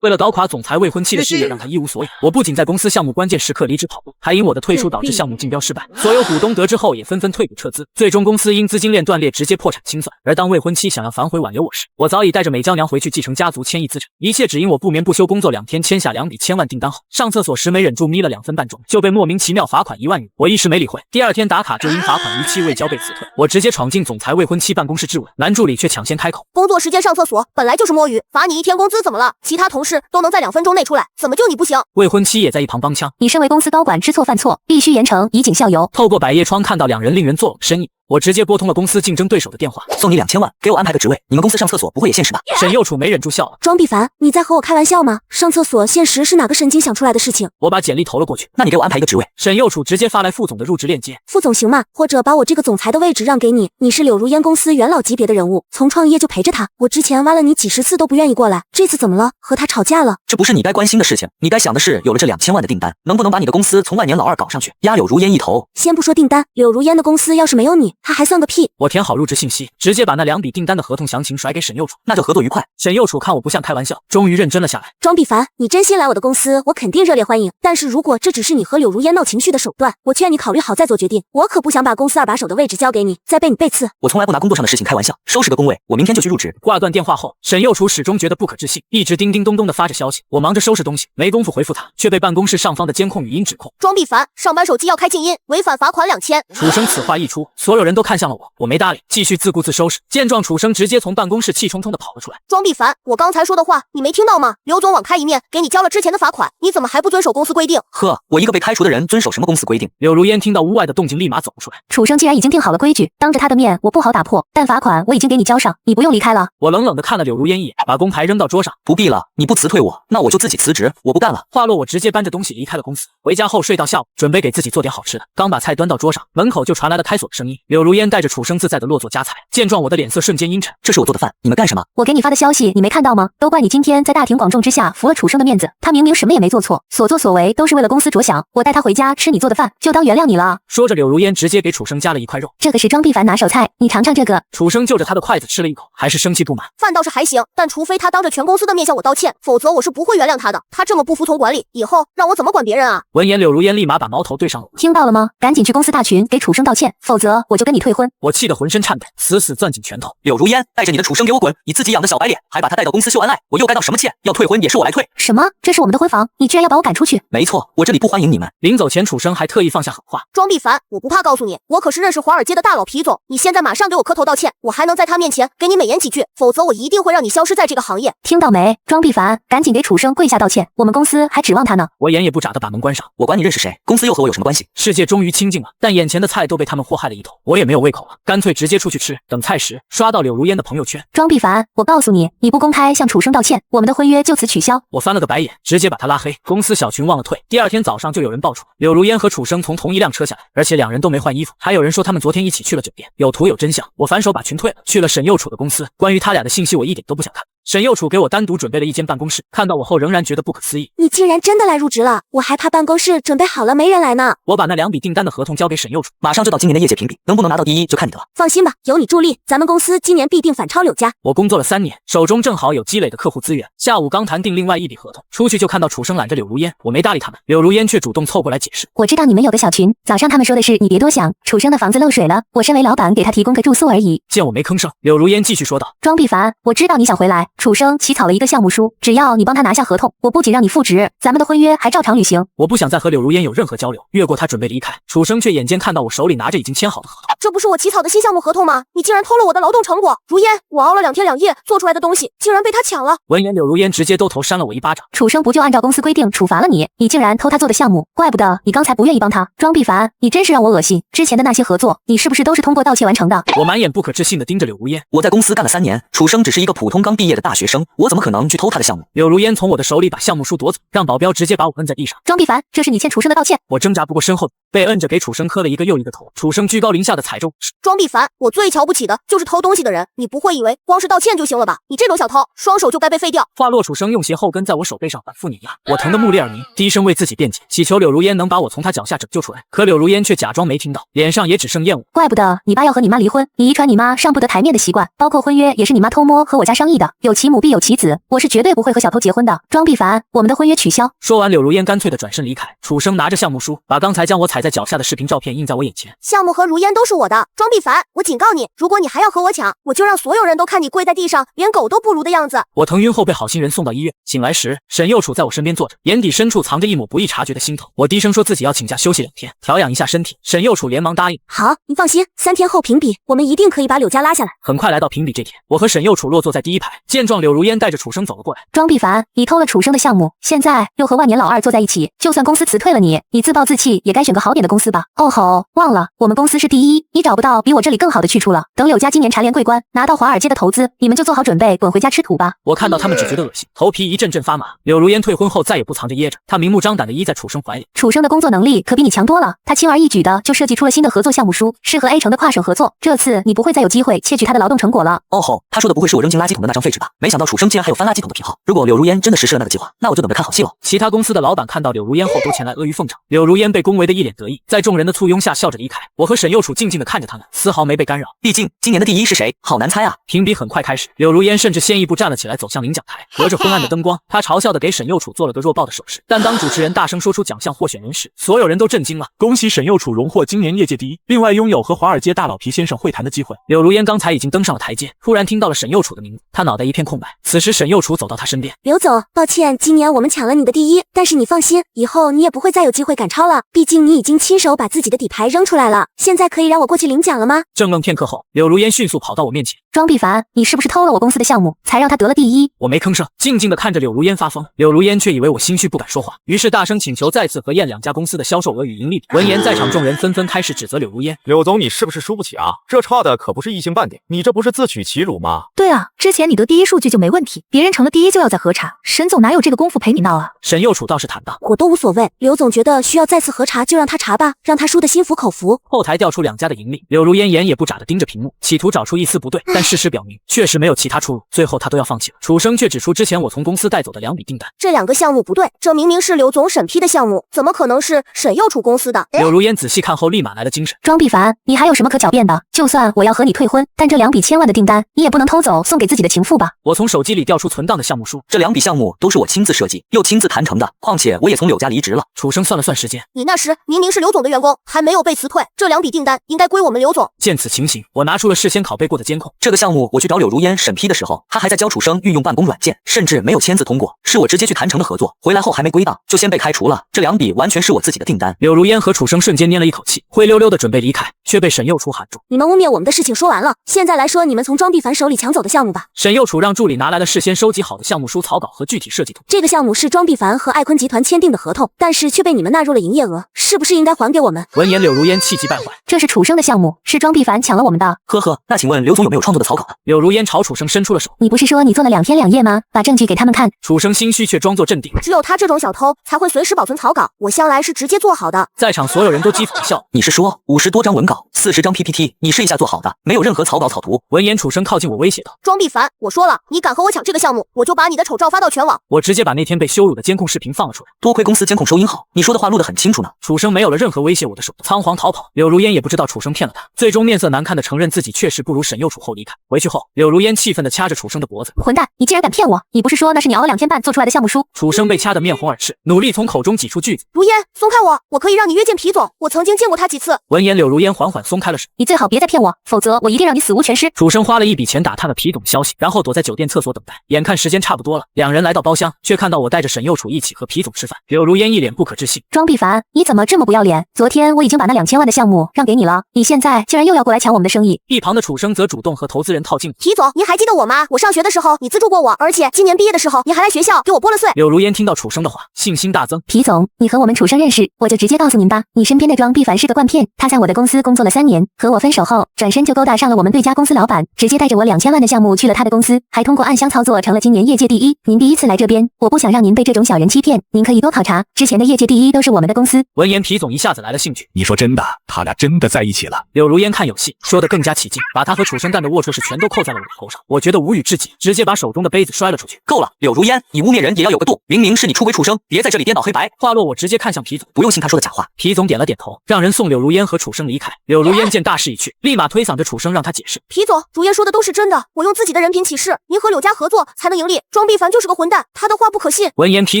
为了搞垮总裁未婚妻的事业，让他一无所有，我不仅在公司项目关键时刻离职跑路，还因我的退出导致项目竞标失败，所有股东得知后也纷纷退股撤资，最终公司因资金链断裂直接破产清算。而当未婚妻想要反悔挽留我时，我早已带着美娇娘回去继承家族千亿资产，一切只因我不眠不休工作2天签下2笔1000万订单后，上厕所时没忍住眯了2分半钟，就被莫名其妙罚款1万元。我一时没理会，第2天打卡就因罚款逾期未交被辞退。我直接闯进总裁未婚妻办公室质问，男助理却抢先开口：“工作时间上厕所本来就是摸鱼，罚你1天工资怎么了？其他同事都能在2分钟内出来，怎么就你不行？”未婚妻也在一旁帮腔：“你身为公司高管，知错犯错必须严惩，以儆效尤。”透过百叶窗看到2人令人作呕的身影，我直接拨通了公司竞争对手的电话，送你2000万，给我安排个职位。你们公司上厕所不会也限时吧？沈右楚没忍住笑了。庄必凡，你在和我开玩笑吗？上厕所限时是哪个神经想出来的事情？我把简历投了过去。那你给我安排一个职位。沈右楚直接发来副总的入职链接。副总行吗？或者把我这个总裁的位置让给你。你是柳如烟公司元老级别的人物，从创业就陪着他。我之前挖了你几10次都不愿意过来，这次怎么了？和他吵架了？这不是你该关心的事情。你该想的是，有了这2000万的订单，能不能把你的公司从万年老二搞上去，压柳如烟一头？先不说订单，柳如烟的公司要是没有你，他还算个屁。我填好入职信息，直接把那2笔订单的合同详情甩给沈右楚。那就合作愉快。沈右楚看我不像开玩笑，终于认真了下来。庄必凡，你真心来我的公司，我肯定热烈欢迎。但是如果这只是你和柳如烟闹情绪的手段，我劝你考虑好再做决定。我可不想把公司2把手的位置交给你，再被你背刺。我从来不拿工作上的事情开玩笑，收拾个工位，我明天就去入职。挂断电话后，沈右楚始终觉得不可置信，一直叮叮咚咚的发着消息。我忙着收拾东西，没工夫回复他，却被办公室上方的监控语音指控。庄必凡，上班手机要开静音，违反罚款2000。楚生此话一出，所有人都看向了我，我没搭理，继续自顾自收拾。见状，楚生直接从办公室气冲冲的跑了出来。庄必凡，我刚才说的话你没听到吗？刘总网开一面，给你交了之前的罚款，你怎么还不遵守公司规定？呵，我一个被开除的人遵守什么公司规定？柳如烟听到屋外的动静，立马走了出来。楚生既然已经定好了规矩，当着他的面我不好打破，但罚款我已经给你交上，你不用离开了。我冷冷的看了柳如烟一眼，把工牌扔到桌上。不必了，你不辞退我，那我就自己辞职，我不干了。话落，我直接搬着东西离开了公司。回家后睡到下午，准备给自己做点好吃的。刚把菜端到桌上，门口就传来了开锁的声音。柳如烟带着楚生自在的落座夹菜，见状我的脸色瞬间阴沉。这是我做的饭，你们干什么？我给你发的消息你没看到吗？都怪你今天在大庭广众之下服了楚生的面子，他明明什么也没做错，所作所为都是为了公司着想。我带他回家吃你做的饭，就当原谅你了。说着，柳如烟直接给楚生夹了一块肉。这个是庄必凡拿手菜，你尝尝这个。楚生就着他的筷子吃了一口，还是生气不满。饭倒是还行，但除非他当着全公司的面向我道歉，否则我是不会原谅他的。他这么不服从管理，以后让我怎么管别人啊？闻言，柳如烟立马把矛头对上了我。听到了吗？赶紧去公司大群给楚生道歉，否则我就跟你退婚。我气得浑身颤抖，死死攥紧拳头。柳如烟，带着你的楚生给我滚！你自己养的小白脸，还把他带到公司秀恩爱，我又该道什么歉？要退婚也是我来退。什么？这是我们的婚房，你居然要把我赶出去？没错，我这里不欢迎你们。临走前，楚生还特意放下狠话：庄必凡，我不怕告诉你，我可是认识华尔街的大佬皮总，你现在马上给我磕头道歉，我还能在他面前给你美言几句，否则我一定会让你消失在这个行业。听到没？庄必凡，赶紧给楚生跪下道歉，我们公司还指望他呢。我眼也不眨的把门关上。我管你认识谁，公司又和我有什么关系？世界终于清静了，但眼前的菜都被他们祸害了一头，我也没有胃口了，干脆直接出去吃。等菜时，刷到柳如烟的朋友圈。庄必凡，我告诉你，你不公开向楚生道歉，我们的婚约就此取消。我翻了个白眼，直接把他拉黑。公司小群忘了退。第二天早上就有人爆出柳如烟和楚生从同一辆车下来，而且2人都没换衣服。还有人说他们昨天一起去了酒店，有图有真相。我反手把群退了，去了沈右楚的公司。关于他俩的信息我一点都不想看。沈右楚给我单独准备了一间办公室，看到我后仍然觉得不可思议。你竟然真的来入职了，我还怕办公室准备好了没人来呢。我把那2笔订单的合同交给沈右楚，马上就到今年的业界评比，能不能拿到第1就看你的了。放心吧，有你助力，咱们公司今年必定反超柳家。我工作了3年，手中正好有积累的客户资源。下午刚谈定另外1笔合同，出去就看到楚生揽着柳如烟，我没搭理他们，柳如烟却主动凑过来解释。我知道你们有个小群，早上他们说的是你别多想，楚生的房子漏水了，我身为老板给他提供个住宿而已。见我没吭声，柳如烟继续说道：庄必凡，我知道你想回来，楚生起草了一个项目书，只要你帮他拿下合同，我不仅让你复职，咱们的婚约还照常履行。我不想再和柳如烟有任何交流，越过他准备离开，楚生却眼尖看到我手里拿着已经签好的合同。这不是我起草的新项目合同吗？你竟然偷了我的劳动成果！如烟，我熬了2天2夜做出来的东西，竟然被他抢了！闻言，柳如烟直接兜头扇了我一巴掌。楚生不就按照公司规定处罚了你，你竟然偷他做的项目，怪不得你刚才不愿意帮他。庄必凡，你真是让我恶心，之前的那些合作，你是不是都是通过盗窃完成的？我满眼不可置信地盯着柳如烟。我在公司干了3年，楚生只是一个普通刚毕业的大学生，我怎么可能去偷他的项目？柳如烟从我的手里把项目书夺走，让保镖直接把我摁在地上。庄必凡，这是你欠楚生的道歉。我挣扎不过身后，被摁着给楚生磕了一个又一个头。楚生居高临下的踩中。庄必凡，我最瞧不起的就是偷东西的人，你不会以为光是道歉就行了吧？你这种小偷，双手就该被废掉。话落，楚生用鞋后跟在我手背上反复碾压，我疼得目裂耳鸣，低声为自己辩解，祈求柳如烟能把我从他脚下拯救出来。可柳如烟却假装没听到，脸上也只剩厌恶。怪不得你爸要和你妈离婚，你遗传你妈上不得台面的习惯，包括婚约也是你妈偷摸和我家商议的，有其母必有其子，我是绝对不会和小偷结婚的。庄必凡，我们的婚约取消。说完，柳如烟干脆的转身离开。楚生拿着项目书，把刚才将我踩在脚下的视频照片印在我眼前。项目和如烟都是我的，庄必凡，我警告你，如果你还要和我抢，我就让所有人都看你跪在地上，连狗都不如的样子。我疼晕后被好心人送到医院，醒来时，沈右楚在我身边坐着，眼底深处藏着一抹不易察觉的心疼。我低声说自己要请假休息2天，调养一下身体。沈右楚连忙答应。好，你放心，3天后评比，我们一定可以把柳家拉下来。很快来到评比这天，我和沈右楚落坐在第1排。见状，柳如烟带着楚生走了过来。庄必凡，你偷了楚生的项目，现在又和万年老二坐在一起，就算公司辞退了你，你自暴自弃也该选个好好点的公司吧。哦吼，忘了，我们公司是第一，你找不到比我这里更好的去处了。等柳家今年蝉联桂冠，拿到华尔街的投资，你们就做好准备滚回家吃土吧。我看到他们只觉得恶心，头皮一阵阵发麻。柳如烟退婚后再也不藏着掖着，她明目张胆地依在楚生怀里。楚生的工作能力可比你强多了，他轻而易举的就设计出了新的合作项目书，适合 A 城的跨省合作。这次你不会再有机会窃取他的劳动成果了。哦吼，他说的不会是我扔进垃圾桶的那张废纸吧？没想到楚生竟然还有翻垃圾桶的癖好。如果柳如烟真的实施了那个计划，那我就等着看好戏了。其他公司的老板看到柳如烟后都前来阿谀奉承，柳如烟被恭维的一脸得意，在众人的簇拥下笑着离开。我和沈右楚静静地看着他们，丝毫没被干扰。毕竟今年的第一是谁，好难猜啊！评比很快开始，柳如烟甚至先一步站了起来，走向领奖台。隔着昏暗的灯光，她嘲笑地给沈右楚做了个弱爆的手势。但当主持人大声说出奖项获选人时，所有人都震惊了。恭喜沈右楚荣获今年业界第一，另外拥有和华尔街大佬皮先生会谈的机会。柳如烟刚才已经登上了台阶，突然听到了沈右楚的名字，她脑袋一片空白。此时沈右楚走到她身边，刘总，抱歉，今年我们抢了你的第一，但是你放心，以后你也不会再有机会赶超了。毕竟你已经亲手把自己的底牌扔出来了，现在可以让我过去领奖了吗？怔愣片刻后，柳如烟迅速跑到我面前。庄必凡，你是不是偷了我公司的项目，才让他得了第一？我没吭声，静静地看着柳如烟发疯。柳如烟却以为我心虚不敢说话，于是大声请求再次核验两家公司的销售额与盈利比。闻言，在场众人纷纷开始指责柳如烟。柳总，你是不是输不起啊？这差的可不是一星半点，你这不是自取其辱吗？对啊，之前你得第一数据就没问题，别人成了第一就要再核查，沈总哪有这个功夫陪你闹啊？沈右楚倒是坦荡，我都无所谓。刘总觉得需要再次核查就让他查吧，让他输得心服口服。后台调出两家的盈利，柳如烟眼也不眨地盯着屏幕，企图找出一丝不对，但事实表明确实没有其他出路，最后他都要放弃了。楚生却指出之前我从公司带走的2笔订单，这2个项目不对，这明明是刘总审批的项目，怎么可能是沈右楚公司的？柳如烟仔细看后立马来了精神。庄必凡，你还有什么可狡辩的？就算我要和你退婚，但这2笔千万的订单你也不能偷走送给自己的情妇吧？我从手机里调出存档的项目书，这2笔项目都是我亲自设计又亲自谈成的，况且我也从柳家离职了。楚生算了算时间，你那时明明是刘总的员工，还没有被辞退，这2笔订单应该归我们刘总。见此情形，我拿出了事先拷贝过的监控。这个项目我去找柳如烟审批的时候，他还在教楚生运用办公软件，甚至没有签字通过，是我直接去谈成的合作，回来后还没归档就先被开除了。这2笔完全是我自己的订单。柳如烟和楚生瞬间捏了一口气，灰溜溜的准备离开，却被沈右楚喊住。你们污蔑我们的事情说完了，现在来说你们从庄必凡手里抢走的项目吧。沈右楚让助理拿来了事先收集好的项目书草稿和具体设计图。这个项目是庄必凡和爱坤集团签订的合同，但是却被你们纳入了营业额，是不是应该还给我们？闻言，柳如烟气急败坏，这是楚生的项目，是庄必凡抢了我们的。呵呵，那请问刘总有没有创作的草稿呢？柳如烟朝楚生伸出了手。你不是说你做了2天2夜吗？把证据给他们看。楚生心虚却装作镇定，只有他这种小偷才会随时保存草稿，我向来是直接做好的。在场所有人都讥讽地笑。你是说50多张文稿，40张 PPT， 你试一下做好的，没有任何草稿草图？闻言，楚生靠近我威胁道：庄必凡，我说了，你敢和我抢这个项目，我就把你的丑照发到全网。我直接把那天被羞辱的监控视频放了出来。多亏公司监控收音好，你说的话录得很清楚呢。楚生没有了任何威胁我的手，仓皇逃跑。柳如烟也不知道楚生骗了他，最终面色难看的承认自己确实不如沈右楚后离开。回去后，柳如烟气愤地掐着楚生的脖子：混蛋，你竟然敢骗我！你不是说那是你熬了2天半做出来的项目书？楚生被掐得面红耳赤，努力从口中挤出句子：如烟，松开我，我可以让你约见皮总，我曾经见过他几次。闻言，柳如烟缓缓松开了手：你最好别再骗我，否则我一定让你死无全尸。楚生花了一笔钱打探了皮总的消息，然后躲在酒店厕所等待。眼看时间差不多了，两人来到包厢，却看到我带着沈右楚一起和皮总吃饭。柳如烟一脸不可置信：庄必凡，你怎么这么不要脸？昨天我已经把那2000万的项目让给你了，你现在竟然又要过来抢我们的生意。一旁的楚生则主动和投资人套近乎：皮总，您还记得我吗？我上学的时候你资助过我，而且今年毕业的时候你还来学校给我拨了税。柳如烟听到楚生的话，信心大增：皮总，你和我们楚生认识，我就直接告诉您吧，你身边的庄必凡是个惯骗，他在我的公司工作了3年，和我分手后，转身就勾搭上了我们对家公司老板，直接带着我2000万的项目去了他的公司，还通过暗箱操作成了今年业界第一。您第一次来这边，我不想让您被这种小人欺骗，您可以多考察，之前的业界第一都是我们的公司。闻言，皮总一下子来了兴趣：你说真的，他俩真的在一起了？柳如烟看有戏，说得更加起劲，把他和楚生干的龌龊事全都扣在了我的头上。我觉得无语至极，直接把手中的杯子摔了出去。够了，柳如烟，你污蔑人也要有个度，明明是你出轨楚生，别在这里颠倒黑白。话落，我直接看向皮总：不用信他说的假话。皮总点了点头，让人送柳如烟和楚生离开。柳如烟见大势已去，立马推搡着楚生让他解释：皮总，如烟说的都是真的，我用自己的人品起誓，您和柳家合作才能盈利。庄必凡就是个混蛋，他的话不可信。闻言，皮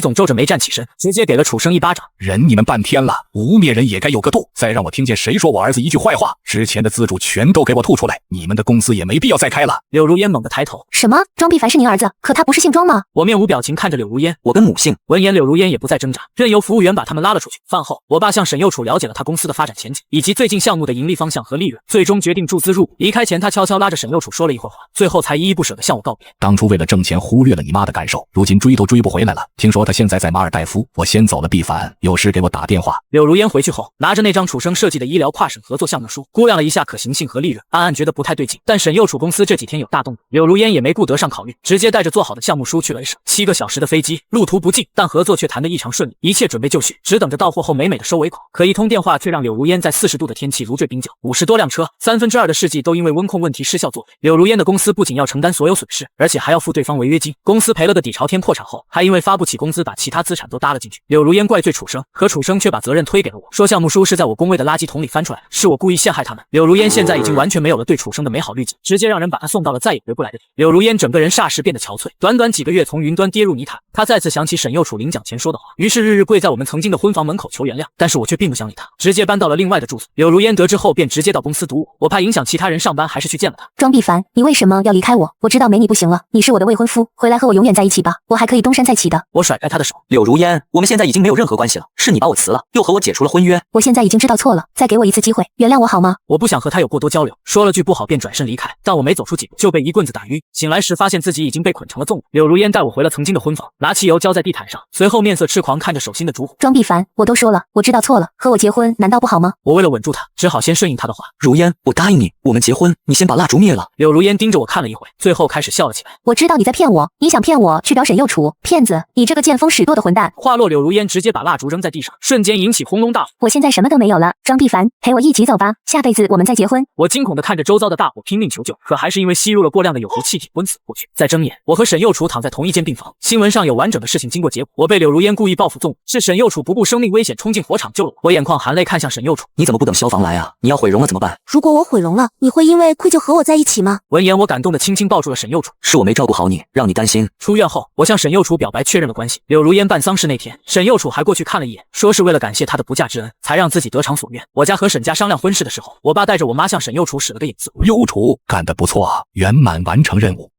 总皱着眉站起身，直接给了楚生一巴掌：忍你们半天了，污蔑人也该有个度，再让我听见谁说我儿子一句坏话，之前的资助全都给我吐出来，你们的公司也没必要再开了。柳如烟猛地抬头：什么？庄必凡是您儿子？可他不是姓庄吗？我面无表情看着柳如烟：我跟母姓。闻言，柳如烟也不再挣扎，任由服务员把他们拉了出去。饭后，我爸向沈右楚了解了他公司的发展前景，以及最近项目的盈利方向和利润，最终决定注资入股。离开前，他悄悄拉着沈右楚说了一会儿话，最后才依依不舍地向我告别。当初为了挣钱忽略了你妈的感受，如今追都追不回来了。听说他现在在马尔代夫，我先走了。必凡，有事给我打电话。柳如如烟回去后，拿着那张楚生设计的医疗跨省合作项目书，估量了一下可行性和利润，暗暗觉得不太对劲。但沈佑楚公司这几天有大动作，柳如烟也没顾得上考虑，直接带着做好的项目书去了 A 省。7个小时的飞机，路途不近，但合作却谈得异常顺利，一切准备就绪，只等着到货后美美的收尾口。可一通电话却让柳如烟在40度的天气如坠冰窖，50多辆车，2/3的试剂都因为温控问题失效作废。柳如烟的公司不仅要承担所有损失，而且还要付对方违约金。公司赔了个底朝天，破产后还因为发不起工资，把其他资产都搭了进去。柳如烟怪罪楚生，可楚生却把责任推给了我，说项目书是在我工位的垃圾桶里翻出来的，是我故意陷害他们。柳如烟现在已经完全没有了对楚生的美好滤镜，直接让人把他送到了再也回不来的地。柳如烟整个人霎时变得憔悴，短短几个月从云端跌入泥潭。他再次想起沈佑楚领奖前说的话，于是日日跪在我们曾经的婚房门口求原谅，但是我却并不想理他，直接搬到了另外的住所。柳如烟得知后便直接到公司堵我怕影响其他人上班，还是去见了他。庄必凡，你为什么要离开我？我知道没你不行了，你是我的未婚夫，回来和我永远在一起吧，我还可以东山再起的。我甩开他的手，柳如烟，我们现在已经没有任何关系了，是你把我辞了，又和我解除了婚约。我现在已经知道错了，再给我一次机会，原谅我好吗？我不想和他有过多交流，说了句不好便转身离开，但我没走出几步就被一棍子打晕。醒来时发现自己已经被捆成了粽子。柳如烟带我回了曾经的婚房，拿汽油浇在地毯上，随后面色痴狂看着手心的烛火。庄必凡，我都说了，我知道错了，和我结婚难道不好吗？我为了稳住他，只好先顺应他的话。如烟，我答应你，我们结婚，你先把蜡烛灭了。柳如烟盯着我看了一会，最后开始笑了起来。我知道你在骗我，你想骗我去找沈佑楚，骗子，你这个见风使舵的混蛋。话落，柳如烟直接把蜡烛扔在地上，瞬间引起轰隆大火。我现在什么都没有了，庄必凡，陪我一起走吧，下辈子我们再结婚。我惊恐地看着周遭的大火，拼命求救，可还是因为吸入了过量的有毒气体，昏死过去。在睁眼，我和沈佑楚躺在同一间病房。新闻上有完整的事情经过结果，我被柳如烟故意报复纵，是沈佑楚不顾生命危险冲进火场救了我。我眼眶含泪看向沈佑楚，你怎么不等消防来啊？你要毁容了怎么办？如果我毁容了，你会因为愧疚和我在一起吗？闻言，我感动地轻轻抱住了沈佑楚，是我没照顾好你，让你担心。出院后，我向沈佑楚表白确认了关系。柳如烟办丧事那天，沈佑楚还过去看了一眼，说是为了感谢他的不嫁之恩，才让自己得偿所愿。我家和沈家商量婚事的时候，我爸带着我妈向沈佑楚使了个眼色。佑楚干得不错啊，圆满完成任务。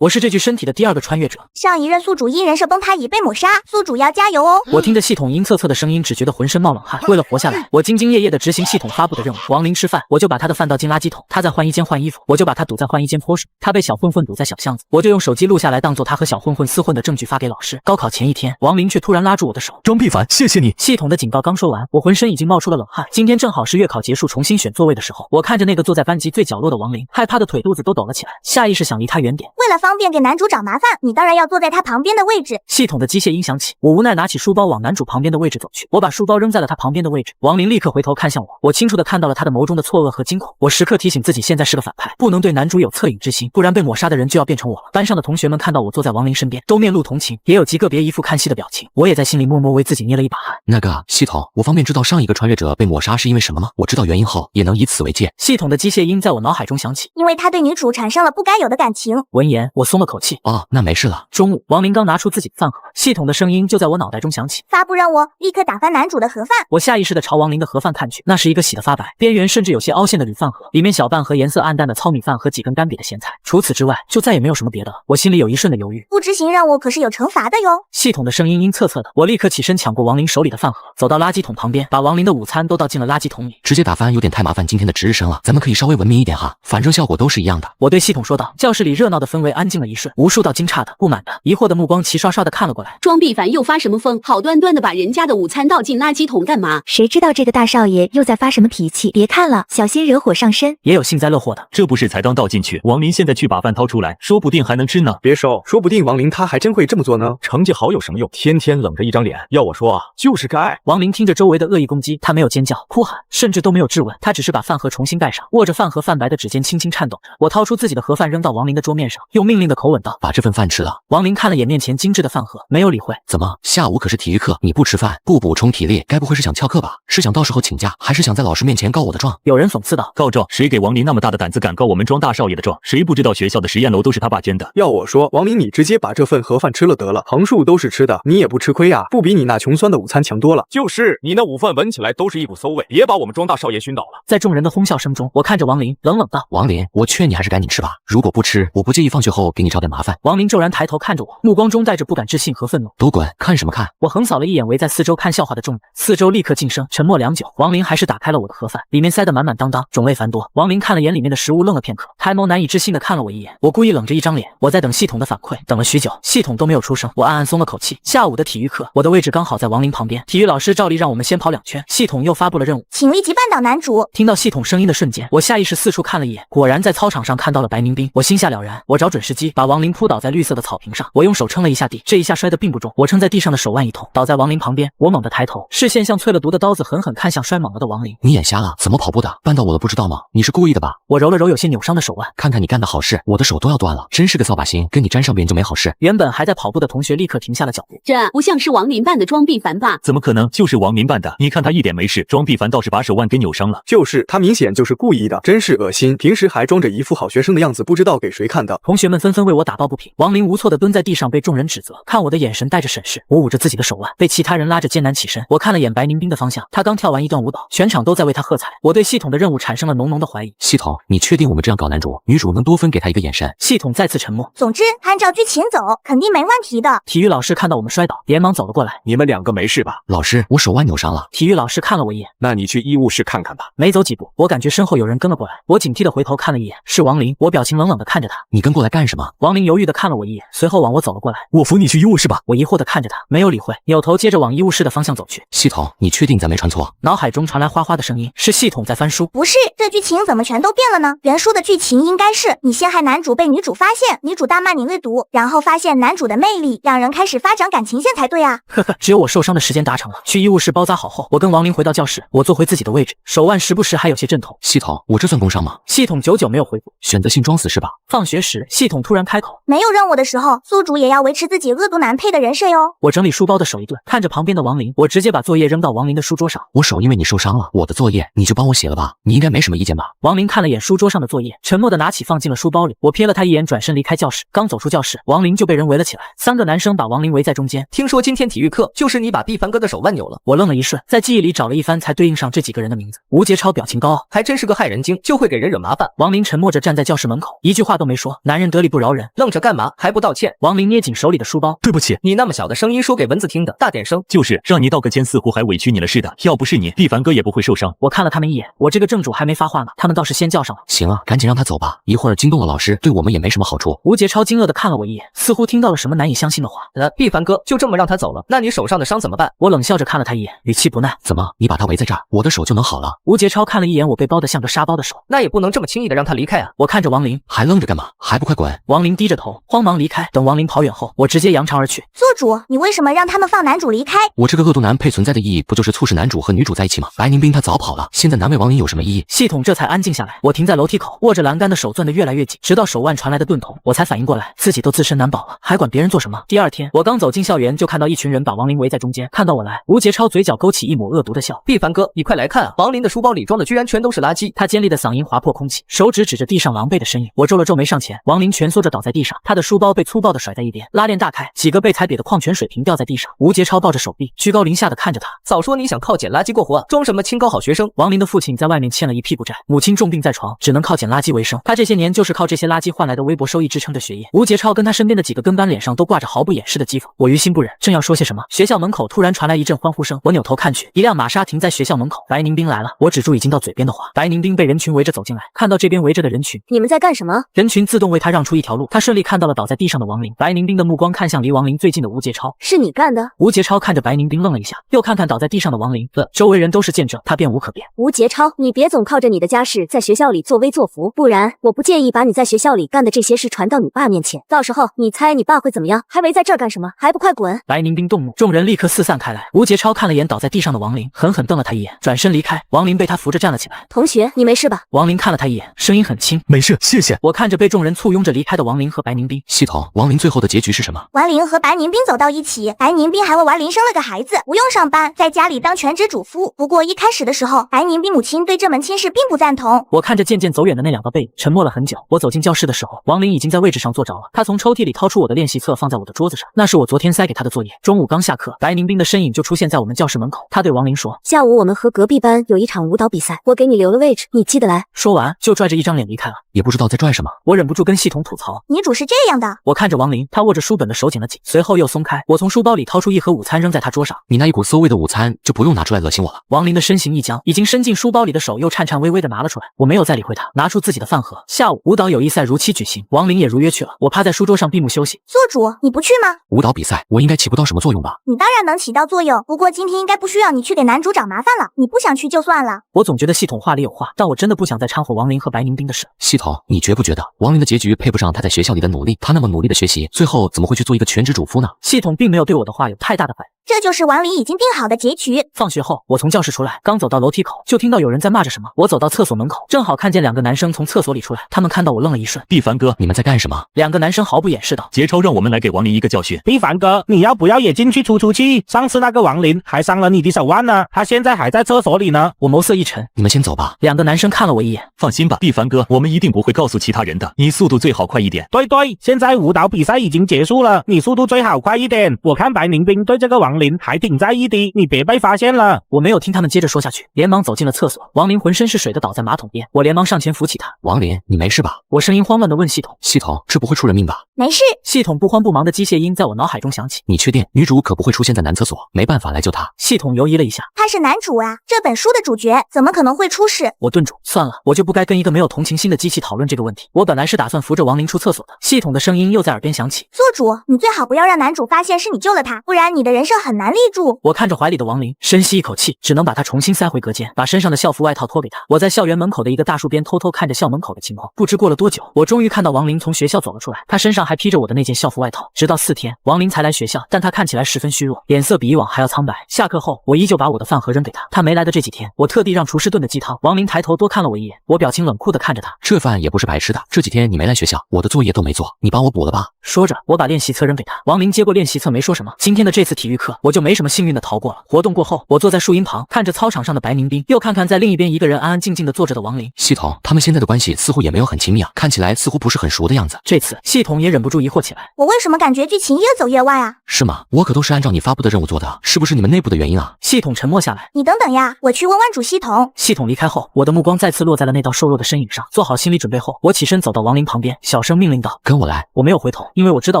我是这具身体的第2个穿越者。上一任宿主因人设崩塌已被抹杀，宿主要加油哦！我听着系统阴恻恻的声音，只觉得浑身冒冷汗。为了活下来，我兢兢业业地执行系统发布的任务。王林吃饭，我就把他的饭倒进垃圾桶；他在换衣间换衣服，我就把他堵在换衣间泼水；他被小混混堵在小巷子，我就用手机录下来，当做他和小混混厮混的证据发给老师。高考前一天，王林却突然拉住我的手：“庄必凡，谢谢你。”系统的警告刚说完，我浑身已经冒出了冷汗。今天正好是月考结束重新选座位的时候，我看着那个坐在班级最角落的王林，害怕的腿肚子都抖了起来，下意识想离他远点。为了方便给男主找麻烦，你当然要坐在他旁边的位置。系统的机械音响起，我无奈拿起书包往男主旁边的位置走去。我把书包扔在了他旁边的位置，王林立刻回头看向我，我清楚地看到了他的眸中的错愕和惊恐。我时刻提醒自己，现在是个反派，不能对男主有恻隐之心，不然被抹杀的人就要变成我了。班上的同学们看到我坐在王林身边，都面露同情，也有极个别一副看戏的表情。我也在心里默默为自己捏了一把汗。那个系统，我方便知道上一个穿越者被抹杀是因为什么吗？我知道原因后，也能以此为戒。系统的机械音在我脑海中响起，因为他对女主产生了不该有的感情。闻言，我松了口气。哦，那没事了。中午，王林刚拿出自己的饭盒，系统的声音就在我脑袋中响起：发布让我立刻打翻男主的盒饭。我下意识地朝王林的盒饭看去，那是一个洗得发白，边缘甚至有些凹陷的铝饭盒，里面小半盒颜色暗淡的糙米饭和几根干瘪的咸菜，除此之外就再也没有什么别的了。我心里有一瞬的犹豫，不执行任务可是有惩罚的哟。系统的声音阴恻恻的，我立刻起身抢过王林手里的饭盒，走到垃圾桶旁边，把王林的午餐都倒进了垃圾桶里。直接打翻有点太麻烦今天的值日生了，咱们可以稍微文明一点哈，反正效果都是一样的。我对系统说道。教室里热闹的氛围安静了一瞬，无数道惊诧的、不满的、疑惑的目光齐刷刷的看了过来。庄必凡又发什么疯？好端端的把人家的午餐倒进垃圾桶干嘛？谁知道这个大少爷又在发什么脾气？别看了，小心惹火上身。也有幸灾乐祸的，这不是才刚倒进去，王林现在去把饭掏出来，说不定还能吃呢。别收，说不定王林他还真会这么做呢。成绩好有什么用？天天冷着一张脸，要我说啊，就是个爱。王林听着周围的恶意攻击，他没有尖叫、哭喊，甚至都没有质问，他只是把饭盒重新盖上，握着饭盒泛白的指尖轻轻颤动着。我掏出自己的盒饭扔到王林的桌面上，用命令的口吻道：“把这份饭吃了。”王林看了眼面前精致的饭盒，没有理会。怎么，下午可是体育课，你不吃饭不补充体力，该不会是想翘课吧？是想到时候请假，还是想在老师面前告我的状？有人讽刺道：“告状？谁给王林那么大的胆子敢告我们庄大少爷的状？谁不知道学校的实验楼都是他爸捐的？要我说，王林你直接把这份盒饭吃了得了，横竖都是吃的，你也不吃亏啊，不比你那穷酸的午餐强多了。就是你那午饭闻起来都是一股馊味，别把我们庄大少爷熏倒了。”在众人的哄笑声中，我看着王林，冷冷道：“王林，我劝你还是赶紧吃吧，如果不吃，我不介意放学后后给你找点麻烦。王林骤然抬头看着我，目光中带着不敢置信和愤怒。都滚！看什么看？我横扫了一眼围在四周看笑话的众人，四周立刻静声。沉默良久，王林还是打开了我的盒饭，里面塞得满满当当，种类繁多。王林看了眼里面的食物，愣了片刻，抬眸难以置信地看了我一眼。我故意冷着一张脸，我在等系统的反馈，等了许久，系统都没有出声，我暗暗松了口气。下午的体育课，我的位置刚好在王林旁边，体育老师照例让我们先跑2圈，系统又发布了任务，请立即绊倒男主。听到系统声音的瞬间，我下意识四处看了一眼，果然在操场上看到了白宁冰。我心下了然，我找准时机，把王林扑倒在绿色的草坪上。我用手撑了一下地，这一下摔得并不重，我撑在地上的手腕一痛，倒在王林旁边。我猛地抬头，视线像淬了毒的刀子，狠狠看向摔猛了的王林。你眼瞎了？怎么跑步的？绊到我了不知道吗？你是故意的吧？我揉了揉有些扭伤的手腕，看看你干的好事，我的手都要断了，真是个扫把星，跟你沾上边就没好事。原本还在跑步的同学立刻停下了脚步。这不像是王林办的装逼凡吧？怎么可能？就是王林办的。你看他一点没事，装逼凡倒是把手腕给扭伤了。就是他明显就是故意的，真是恶心。平时还装着一副好学生的样子，不知道给谁看的。同学们纷纷为我打抱不平。王林无措地蹲在地上，被众人指责，看我的眼神带着审视。我捂着自己的手腕，被其他人拉着艰难起身。我看了眼白宁冰的方向，他刚跳完一段舞蹈，全场都在为他喝彩。我对系统的任务产生了浓浓的怀疑。系统，你确定我们这样搞男主，女主能多分给他一个眼神？系统再次沉默。总之，按照剧情走，肯定没问题的。体育老师看到我们摔倒，连忙走了过来。你们2个没事吧？老师，我手腕扭伤了。体育老师看了我一眼，那你去医务室看看吧。没走几步，我感觉身后有人跟了过来，我警惕地回头看了一眼，是王林。我表情冷冷地看着他。你跟过来干什么？王林犹豫地看了我一眼，随后往我走了过来。我扶你去医务室吧。我疑惑地看着他，没有理会，扭头接着往医务室的方向走去。系统，你确定咱没传错？脑海中传来哗哗的声音，是系统在翻书。不是，这剧情怎么全都变了呢？原书的剧情应该是你陷害男主被女主发现，女主大骂你恶毒，然后发现男主的魅力，两人开始发展感情线才对啊。呵呵，只有我受伤的时间达成了。去医务室包扎好后，我跟王林回到教室，我坐回自己的位置，手腕时不时还有些阵痛。系统，我这算工伤吗？系统久久没有回复。选择性装死是吧？放学时，系统突然开口，没有任务的时候，宿主也要维持自己恶毒男配的人设哟。我整理书包的手一顿，看着旁边的王林，我直接把作业扔到王林的书桌上。我手因为你受伤了，我的作业你就帮我写了吧，你应该没什么意见吧？王林看了眼书桌上的作业，沉默地拿起放进了书包里。我瞥了他一眼，转身离开教室。刚走出教室，王林就被人围了起来，3个男生把王林围在中间。听说今天体育课就是你把毕凡哥的手腕扭了。我愣了一瞬，在记忆里找了一番才对应上这几个人的名字。吴杰超表情高傲，还真是个害人精，就会给人惹麻烦。王林沉默着站在教室门口，一句话都没说。男人得理不饶人，愣着干嘛？还不道歉？王林捏紧手里的书包，对不起，你那么小的声音说给蚊子听的，大点声。就是让你道个歉，似乎还委屈你了似的。要不是你，毕凡哥也不会受伤。我看了他们一眼，我这个正主还没发话呢，他们倒是先叫上了。行了，赶紧让他走吧，一会儿惊动了老师，对我们也没什么好处。吴杰超惊愕地看了我一眼，似乎听到了什么难以相信的话。毕凡哥就这么让他走了？那你手上的伤怎么办？我冷笑着看了他一眼，语气不耐。怎么，你把他围在这儿，我的手就能好了？吴杰超看了一眼我被包得像个沙包的手，那也不能这么轻易的让他离开啊。我看着王林，还愣着干嘛？还不快滚！王林低着头，慌忙离开。等王林跑远后，我直接扬长而去。做主，你为什么让他们放男主离开？我这个恶毒男配存在的意义不就是促使男主和女主在一起吗？白宁冰他早跑了，现在难为王林有什么意义？系统这才安静下来。我停在楼梯口，握着栏杆的手攥得越来越紧，直到手腕传来的钝痛，我才反应过来自己都自身难保了，还管别人做什么？第二天，我刚走进校园，就看到一群人把王林围在中间。看到我来，吴杰超嘴角勾起一抹恶毒的笑。毕凡哥，你快来看啊！王林的书包里装的居然全都是垃圾。他尖利的嗓音划破空气，手指指着地上狼狈的身影。我皱了皱眉上前，王林蜷缩着倒在地上，他的书包被粗暴的甩在一边，拉链大开，几个被踩瘪的矿泉水瓶掉在地上。吴杰超抱着手臂，居高临下的看着他。早说你想靠捡垃圾过活，装什么清高好学生？王林的父亲在外面欠了一屁股债，母亲重病在床，只能靠捡垃圾为生。他这些年就是靠这些垃圾换来的微薄收益支撑着学业。吴杰超跟他身边的几个跟班脸上都挂着毫不掩饰的讥讽。我于心不忍，正要说些什么，学校门口突然传来一阵欢呼声。我扭头看去，一辆玛莎停在学校门口。白宁冰来了。我止住已经到嘴边的话。白宁冰被人群围着走进来，看到这边围着的人群，你们在干什么？人群自动为他让出一条路。他顺利看到了倒在地上的王林。白宁冰的目光看向离王林最近的吴杰超，是你干的？吴杰超看着白宁冰愣了一下，又看看倒在地上的王林，周围人都是见证，他变无可辩。吴杰超，你别总靠着你的家世在学校里作威作福，不然我不介意把你在学校里干的这些事传到你爸面前，到时候你猜你爸会怎么样？还围在这儿干什么？还不快滚！白宁冰动怒，众人立刻四散开来。吴杰超看了眼倒在地上的王林，狠狠瞪了他一眼，转身离开。王林被他扶着站了起来。同学，你没事吧？王林看了他一眼，声音很轻，没事，谢谢。我看着被众人簇拥着离开的王林和白宁冰。系统，王林最后的结局是什么？王林和白宁冰走到一起，白宁冰还为王林生了个孩子，不用上班，在家里当全职主妇。不过一开始的时候，白宁冰母亲对这门亲事并不赞同。我看着渐渐走远的那两个背影，沉默了很久。我走进教室的时候，王林已经在位置上坐着了。他从抽屉里掏出我的练习册，放在我的桌子上，那是我昨天塞给他的作业。中午刚下课，白宁冰的身影就出现在我们教室门口。他对王林说：“下午我们和隔壁班有一场舞蹈比赛，我给你留了位置，你记得来。”说完就拽着一张脸离开了。也不知道在拽什么。我忍不住跟系统吐吐槽。女主是这样的。我看着王林，她握着书本的手紧了紧，随后又松开。我从书包里掏出一盒午餐扔在她桌上。你那一股馊味的午餐就不用拿出来恶心我了。王林的身形一僵，已经伸进书包里的手又颤颤巍巍的拿了出来。我没有再理会他，拿出自己的饭盒。下午舞蹈友谊赛如期举行，王林也如约去了。我趴在书桌上闭目休息。做主，你不去吗？舞蹈比赛我应该起不到什么作用吧？你当然能起到作用，不过今天应该不需要你去给男主找麻烦了。你不想去就算了。我总觉得系统话里有话，但我真的不想再掺和王林和白宁冰的事。系统，你觉不觉得王林的结局配不上他在学校里的努力？他那么努力的学习，最后怎么会去做一个全职主夫呢？系统并没有对我的话有太大的反应。这就是王林已经定好的结局。放学后，我从教室出来，刚走到楼梯口，就听到有人在骂着什么。我走到厕所门口，正好看见两个男生从厕所里出来。他们看到我愣了一瞬。毕凡哥，你们在干什么？两个男生毫不掩饰道：杰超让我们来给王林一个教训。毕凡哥，你要不要也进去出气？上次那个王林还伤了你的手腕呢，他现在还在厕所里呢。我眸色一沉，你们先走吧。两个男生看了我一眼。放心吧，毕凡哥，我们一定不会告诉其他人的。你速度最好快一点。对，现在舞蹈比赛已经结束了，你速度最好快一点。我看白宁冰对这个王林还挺在意的，你别被发现了。我没有听他们接着说下去，连忙走进了厕所。王林浑身是水的倒在马桶边，我连忙上前扶起他。王林，你没事吧？我声音慌乱的问系统。系统，这不会出人命吧？没事。系统不慌不忙的机械音在我脑海中响起。你确定女主可不会出现在男厕所？没办法来救她。系统犹疑了一下。他是男主啊，这本书的主角，怎么可能会出事？我顿住，算了，我就不该跟一个没有同情心的机器讨论这个问题。我本来是打算扶着王林出厕所的。系统的声音又在耳边响起。做主，你最好不要让男主发现是你救了他，不然你的人设很难立住。我看着怀里的王林，深吸一口气，只能把他重新塞回隔间，把身上的校服外套脱给他。我在校园门口的一个大树边偷偷看着校门口的情况。不知过了多久，我终于看到王林从学校走了出来，他身上还披着我的那件校服外套。直到4天，王林才来学校，但他看起来十分虚弱，脸色比以往还要苍白。下课后，我依旧把我的饭盒扔给他。他没来的这几天，我特地让厨师炖的鸡汤。王林抬头多看了我一眼，我表情冷酷的看着他。这饭也不是白吃的，这几天你没来学校，我的作业都没做，你帮我补了吧。说着，我把练习册扔给他。王林接过练习册，没说什么。今天的这次体育课，我就没什么幸运的逃过了。活动过后，我坐在树荫旁，看着操场上的白宁冰，又看看在另一边一个人安安静静的坐着的王林。系统，他们现在的关系似乎也没有很亲密啊，看起来似乎不是很熟的样子。这次系统也忍不住疑惑起来，我为什么感觉剧情越走越歪啊？是吗？我可都是按照你发布的任务做的，是不是你们内部的原因啊？系统沉默下来。你等等呀，我去问问主系统。系统离开后，我的目光再次落在了那道瘦弱的身影上。做好心理准备后，我起身走到王林旁边，小声命令道：跟我来。我没有回头，因为我知道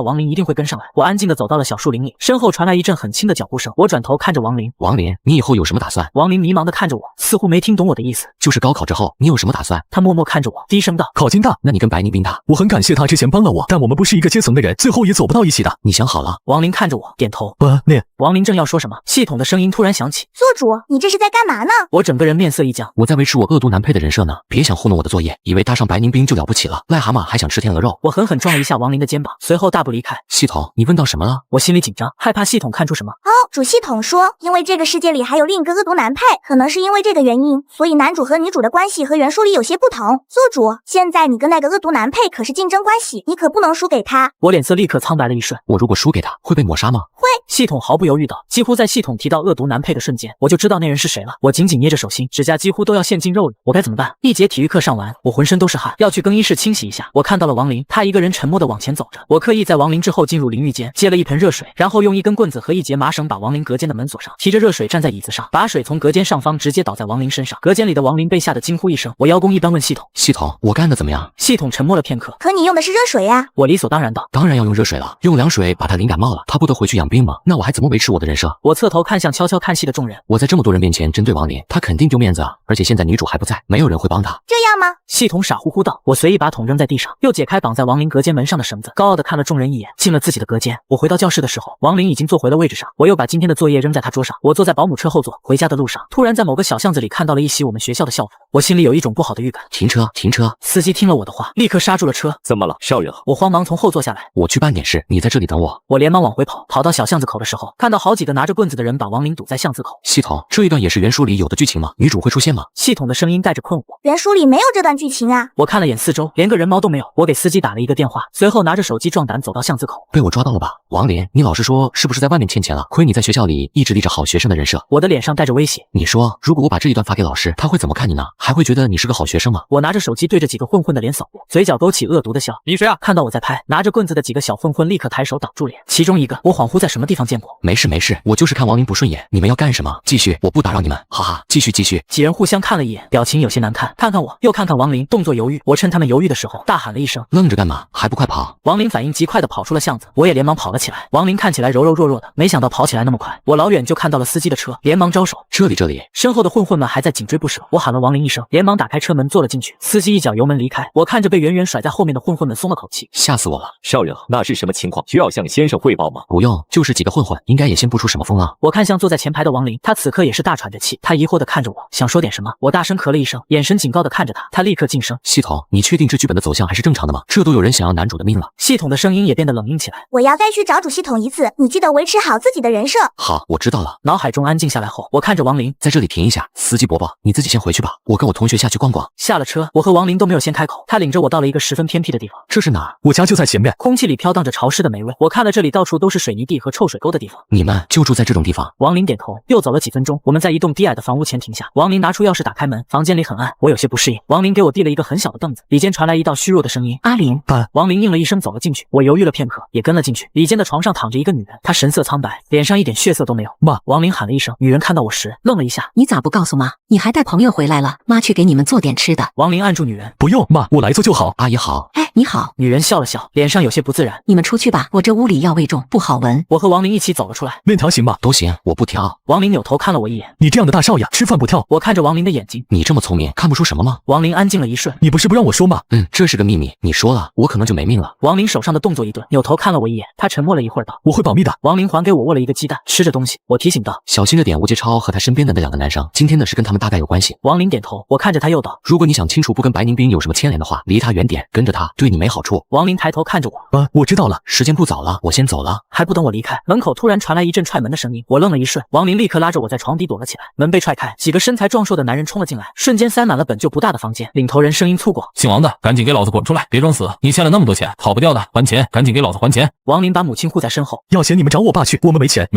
王林一定会跟上来。我安静地走到了小树林里，身后传来一阵很轻的脚步声。我转头看着王林。王林，你以后有什么打算？王林迷茫地看着我，似乎没听懂我的意思。就是高考之后，你有什么打算？他默默看着我，低声道：考金大。那你跟白宁冰打。我很感谢他之前帮了我，但我们不是一个阶层的人，最后也走不到一起的。你想好了？王林看着我，点头。念。王林正要说什么，系统的声音突然响起：做主，你这是在干嘛呢？我整个人面色一僵。我在维持我恶毒男配的人设呢，别想糊弄我的作业，以为搭上白宁冰就了不起了。癞蛤蟆还想吃天鹅肉。我狠狠撞了一下王林的肩膀，随后大步离开。系统，你问到什么了？我心里紧张，害怕系统看出什么。主系统说，因为这个世界里还有另一个恶毒男配，可能是因为这个原因，所以男主和女主的关系和原书里有些不同。做主，现在你跟那个恶毒男配可是竞争关系，你可不能输给他。我脸色立刻苍白了一瞬。我如果输给他，会被抹杀吗？会。系统毫不犹豫道。几乎在系统提到恶毒男配的瞬间，我就知道那人是谁了。我紧紧捏着手心，指甲几乎都要陷进肉里。我该怎么办？一节体育课上完，我浑身都是汗，要去更衣室清洗一下。我看到了王林，他一个人沉默地往前走着。我刻意在王林之后进入淋浴间，接了一盆热水，然后用一根棍子和一节麻绳把王林隔间的门锁上，提着热水站在椅子上，把水从隔间上方直接倒在王林身上。隔间里的王林被吓得惊呼一声，我邀功一般问系统：系统，我干的怎么样？系统沉默了片刻，可你用的是热水呀。我理所当然道：当然要用热水了，用凉水把他淋感冒了，他不得回去养病吗？那我还怎么维持我的人设？我侧头看向悄悄看戏的众人，我在这么多人面前针对王林，他肯定丢面子啊！而且现在女主还不在，没有人会帮他。这样吗？系统傻乎乎道。我随意把桶扔在地上，又解开绑在王林隔间门上的绳子，高傲地看了众人一眼，进了自己的隔间。我回到教室的时候，王林已经坐回了位置上。我又把今天的作业扔在他桌上。我坐在保姆车后座，回家的路上，突然在某个小巷子里看到了一袭我们学校的校服，我心里有一种不好的预感。停车！停车！司机听了我的话，立刻刹住了车。怎么了？校园了？我慌忙从后座下来。我去办点事，你在这里等我。我连忙往回跑，跑到小巷子口的时候，看到好几个拿着棍子的人把王林堵在巷子口。系统，这一段也是原书里有的剧情吗？女主会出现吗？系统的声音带着困惑。原书里没有这段剧情啊。我看了眼四周，连个人毛都没有。我给司机打了一个电话，随后拿着手机壮胆走到巷子口。被我抓到了吧？王林，你老实说，是不是在外面欠钱了？亏你在在学校里一直立着好学生的人设。我的脸上带着威胁。你说，如果我把这一段发给老师，他会怎么看你呢？还会觉得你是个好学生吗？我拿着手机对着几个混混的脸扫过，嘴角勾起恶毒的笑。你谁啊？看到我在拍，拿着棍子的几个小混混立刻抬手挡住脸。其中一个，我恍惚在什么地方见过。没事没事，我就是看王林不顺眼。你们要干什么？继续，我不打扰你们，哈哈，继续继续。几人互相看了一眼，表情有些难看，看看我，又看看王林，动作犹豫。我趁他们犹豫的时候，大喊了一声：“愣着干嘛？还不快跑！”王林反应极快的跑出了巷子，我也连忙跑了起来。王林看起来柔柔弱弱的，没想到跑起来那么快。我老远就看到了司机的车，连忙招手：“这里这里！”身后的混混们还在紧追不舍。我喊了王林一声，连忙打开车门坐了进去。司机一脚油门离开，我看着被远远甩在后面的混混们松了口气，吓死我了。少爷，那是什么情况？需要向先生汇报吗？不用，就是几个混混，应该也掀不出什么风浪。我看向坐在前排的王林，他此刻也是大喘着气，他疑惑地看着我，想说点什么。我大声咳了一声，眼神警告地看着他，他立刻噤声：“系统，你确定这剧本的走向还是正常的吗？这都有人想要男主的命了。”系统的声音也变得冷硬起来：“我要再去找主系统一次，你记得维持好自己的人设。”好，我知道了。脑海中安静下来后，我看着王林，在这里停一下，司机伯伯，你自己先回去吧，我跟我同学下去逛逛。下了车，我和王林都没有先开口，他领着我到了一个十分偏僻的地方。这是哪儿？我家就在前面。空气里飘荡着潮湿的霉味，我看了这里到处都是水泥地和臭水沟的地方。你们就住在这种地方？王林点头。又走了几分钟，我们在一栋低矮的房屋前停下。王林拿出钥匙打开门，房间里很暗，我有些不适应。王林给我递了一个很小的凳子，里间传来一道虚弱的声音：“阿林。”王林应了一声，走了进去。我犹豫了片刻，也跟了进去。里间的床上躺着一个女人，她神色苍白，脸上一点血色都没有。妈！王林喊了一声。女人看到我时愣了一下：“你咋不告诉妈？你还带朋友回来了？妈去给你们做点吃的。”王林按住女人：“不用，妈，我来做就好。”阿姨好。哎，你好。女人笑了笑，脸上有些不自然：“你们出去吧，我这屋里药味重，不好闻。”我和王林一起走了出来。面条行吗？都行，我不挑。王林扭头看了我一眼：“你这样的大少爷，吃饭不挑。”我看着王林的眼睛：“你这么聪明，看不出什么吗？”王林安静了一瞬：“你不是不让我说吗？”这是个秘密，你说了，我可能就没命了。王林手上的动作一顿，扭头看了我一眼，他沉默了一会儿道：“我会保密的。”王林还给我握了一个鸡蛋，吃着东西。我提醒道：“小心着点，吴杰超和他身边的那两个男生，今天的事跟他们大概有关系。”王林点头，我看着他又道：“如果你想清楚不跟白宁斌有什么牵连的话，离他远点，跟着他对你没好处。”王林抬头看着我：“我知道了。”时间不早了，我先走了。还不等我离开，门口突然传来一阵踹门的声音，我愣了一瞬，王林立刻拉着我在床底躲了起来。门被踹开，几个身材壮硕的男人冲了进来，瞬间塞满了本就不大的房间。领头人声音粗犷：“姓王的，赶紧给老子滚出来，别装死！你欠了那么多钱，跑不掉的，还钱！赶紧给老子还钱！”王林把母亲护在身后：“要钱你们找我爸去，我们没钱。”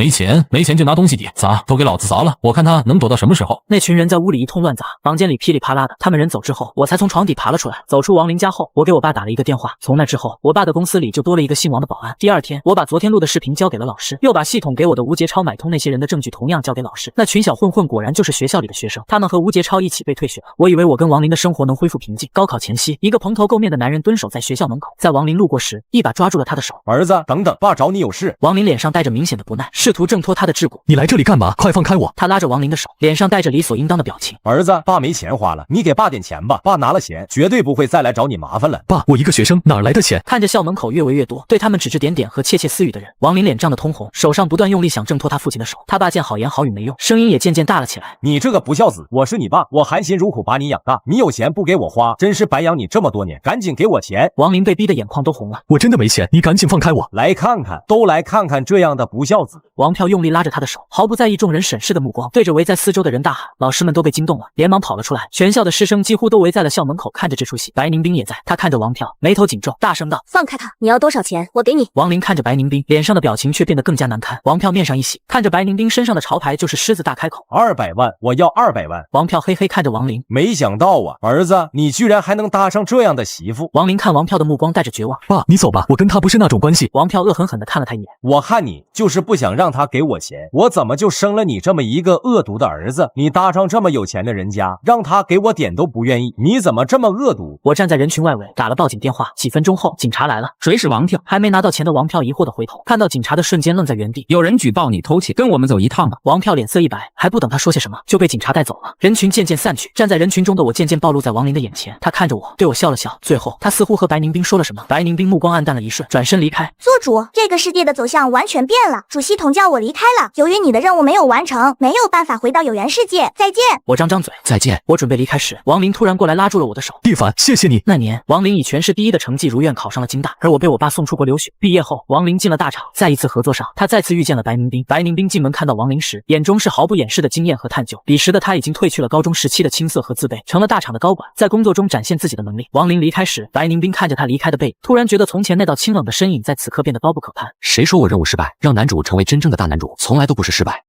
没钱就拿东西抵，砸，都给老子砸了！我看他能躲到什么时候。那群人在屋里一通乱砸，房间里噼里啪啦的。他们人走之后，我才从床底爬了出来。走出王林家后，我给我爸打了一个电话。从那之后，我爸的公司里就多了一个姓王的保安。第二天，我把昨天录的视频交给了老师，又把系统给我的吴杰超买通那些人的证据同样交给老师。那群小混混果然就是学校里的学生，他们和吴杰超一起被退学了。我以为我跟王林的生活能恢复平静。高考前夕，一个蓬头垢面的男人蹲守在学校门口，在王林路过时，一把抓住了他的手：“儿子，等等，爸找你有事。”王林脸上带着明显的不耐，试图挣脱他的桎梏：“你来这里干嘛？快放开我！”他拉着王林的手，脸上带着理所应当的表情：“儿子，爸没钱花了，你给爸点钱吧，爸拿了钱绝对不会再来找你麻烦了。”爸，我一个学生哪来的钱？看着校门口越围越多对他们指指点点和窃窃私语的人，王林脸涨得通红，手上不断用力想挣脱他父亲的手。他爸见好言好语没用，声音也渐渐大了起来：“你这个不孝子，我是你爸，我含辛茹苦把你养大，你有钱不给我花，真是白养你这么多年，赶紧给我钱！”王林被逼得眼眶都红了：“我真的没钱，你赶紧放开我！来看看，都来看看这样的不孝子！”王飘用力拉着他的手，毫不在意众人审视的目光，对着围在四周的人大喊。老师们都被惊动了，连忙跑了出来。全校的师生几乎都围在了校门口看着这出戏。白宁斌也在，他看着王飘，眉头紧皱，大声道：“放开他！你要多少钱？我给你。”王林看着白宁斌，脸上的表情却变得更加难堪。王飘面上一喜，看着白宁斌身上的潮牌就是狮子大开口：“200万，我要200万！”王飘嘿嘿看着王林，没想到啊，儿子，你居然还能搭上这样的媳妇。王林看王飘的目光带着绝望：“爸，你走吧，我跟他不是那种关系。”王飘恶狠狠地看了他一眼：“我看你就是不想让他给我钱，我怎么就生了你这么一个恶毒的儿子？你搭上这么有钱的人家，让他给我点都不愿意，你怎么这么恶毒？”我站在人群外围，打了报警电话。几分钟后，警察来了。谁是王飘？还没拿到钱的王飘疑惑地回头，看到警察的瞬间愣在原地。有人举报你偷窃，跟我们走一趟吧。王飘脸色一白，还不等他说些什么，就被警察带走了。人群渐渐散去，站在人群中的我渐渐暴露在王林的眼前。他看着我，对我笑了笑，最后他似乎和白宁斌说了什么。白宁斌目光暗淡了一瞬，转身离开。做主，这个世界的走向完全变了，主系统叫我离开了。由于你的任务没有完成，没有办法回到有缘世界，再见。我张张嘴，再见。我准备离开时，王林突然过来拉住了我的手。蒂凡，谢谢你。那年，王林以全市第1的成绩如愿考上了京大，而我被我爸送出国留学。毕业后，王林进了大厂，在一次合作上，他再次遇见了白宁斌。白宁斌进门看到王林时，眼中是毫不掩饰的惊艳和探究。彼时的他已经褪去了高中时期的青涩和自卑，成了大厂的高管，在工作中展现自己的能力。王林离开时，白宁斌看着他离开的背影，突然觉得从前那道清冷的身影在此刻变得高不可攀。谁说我任务失败？让男主成为真正的的大男主从来都不是失败。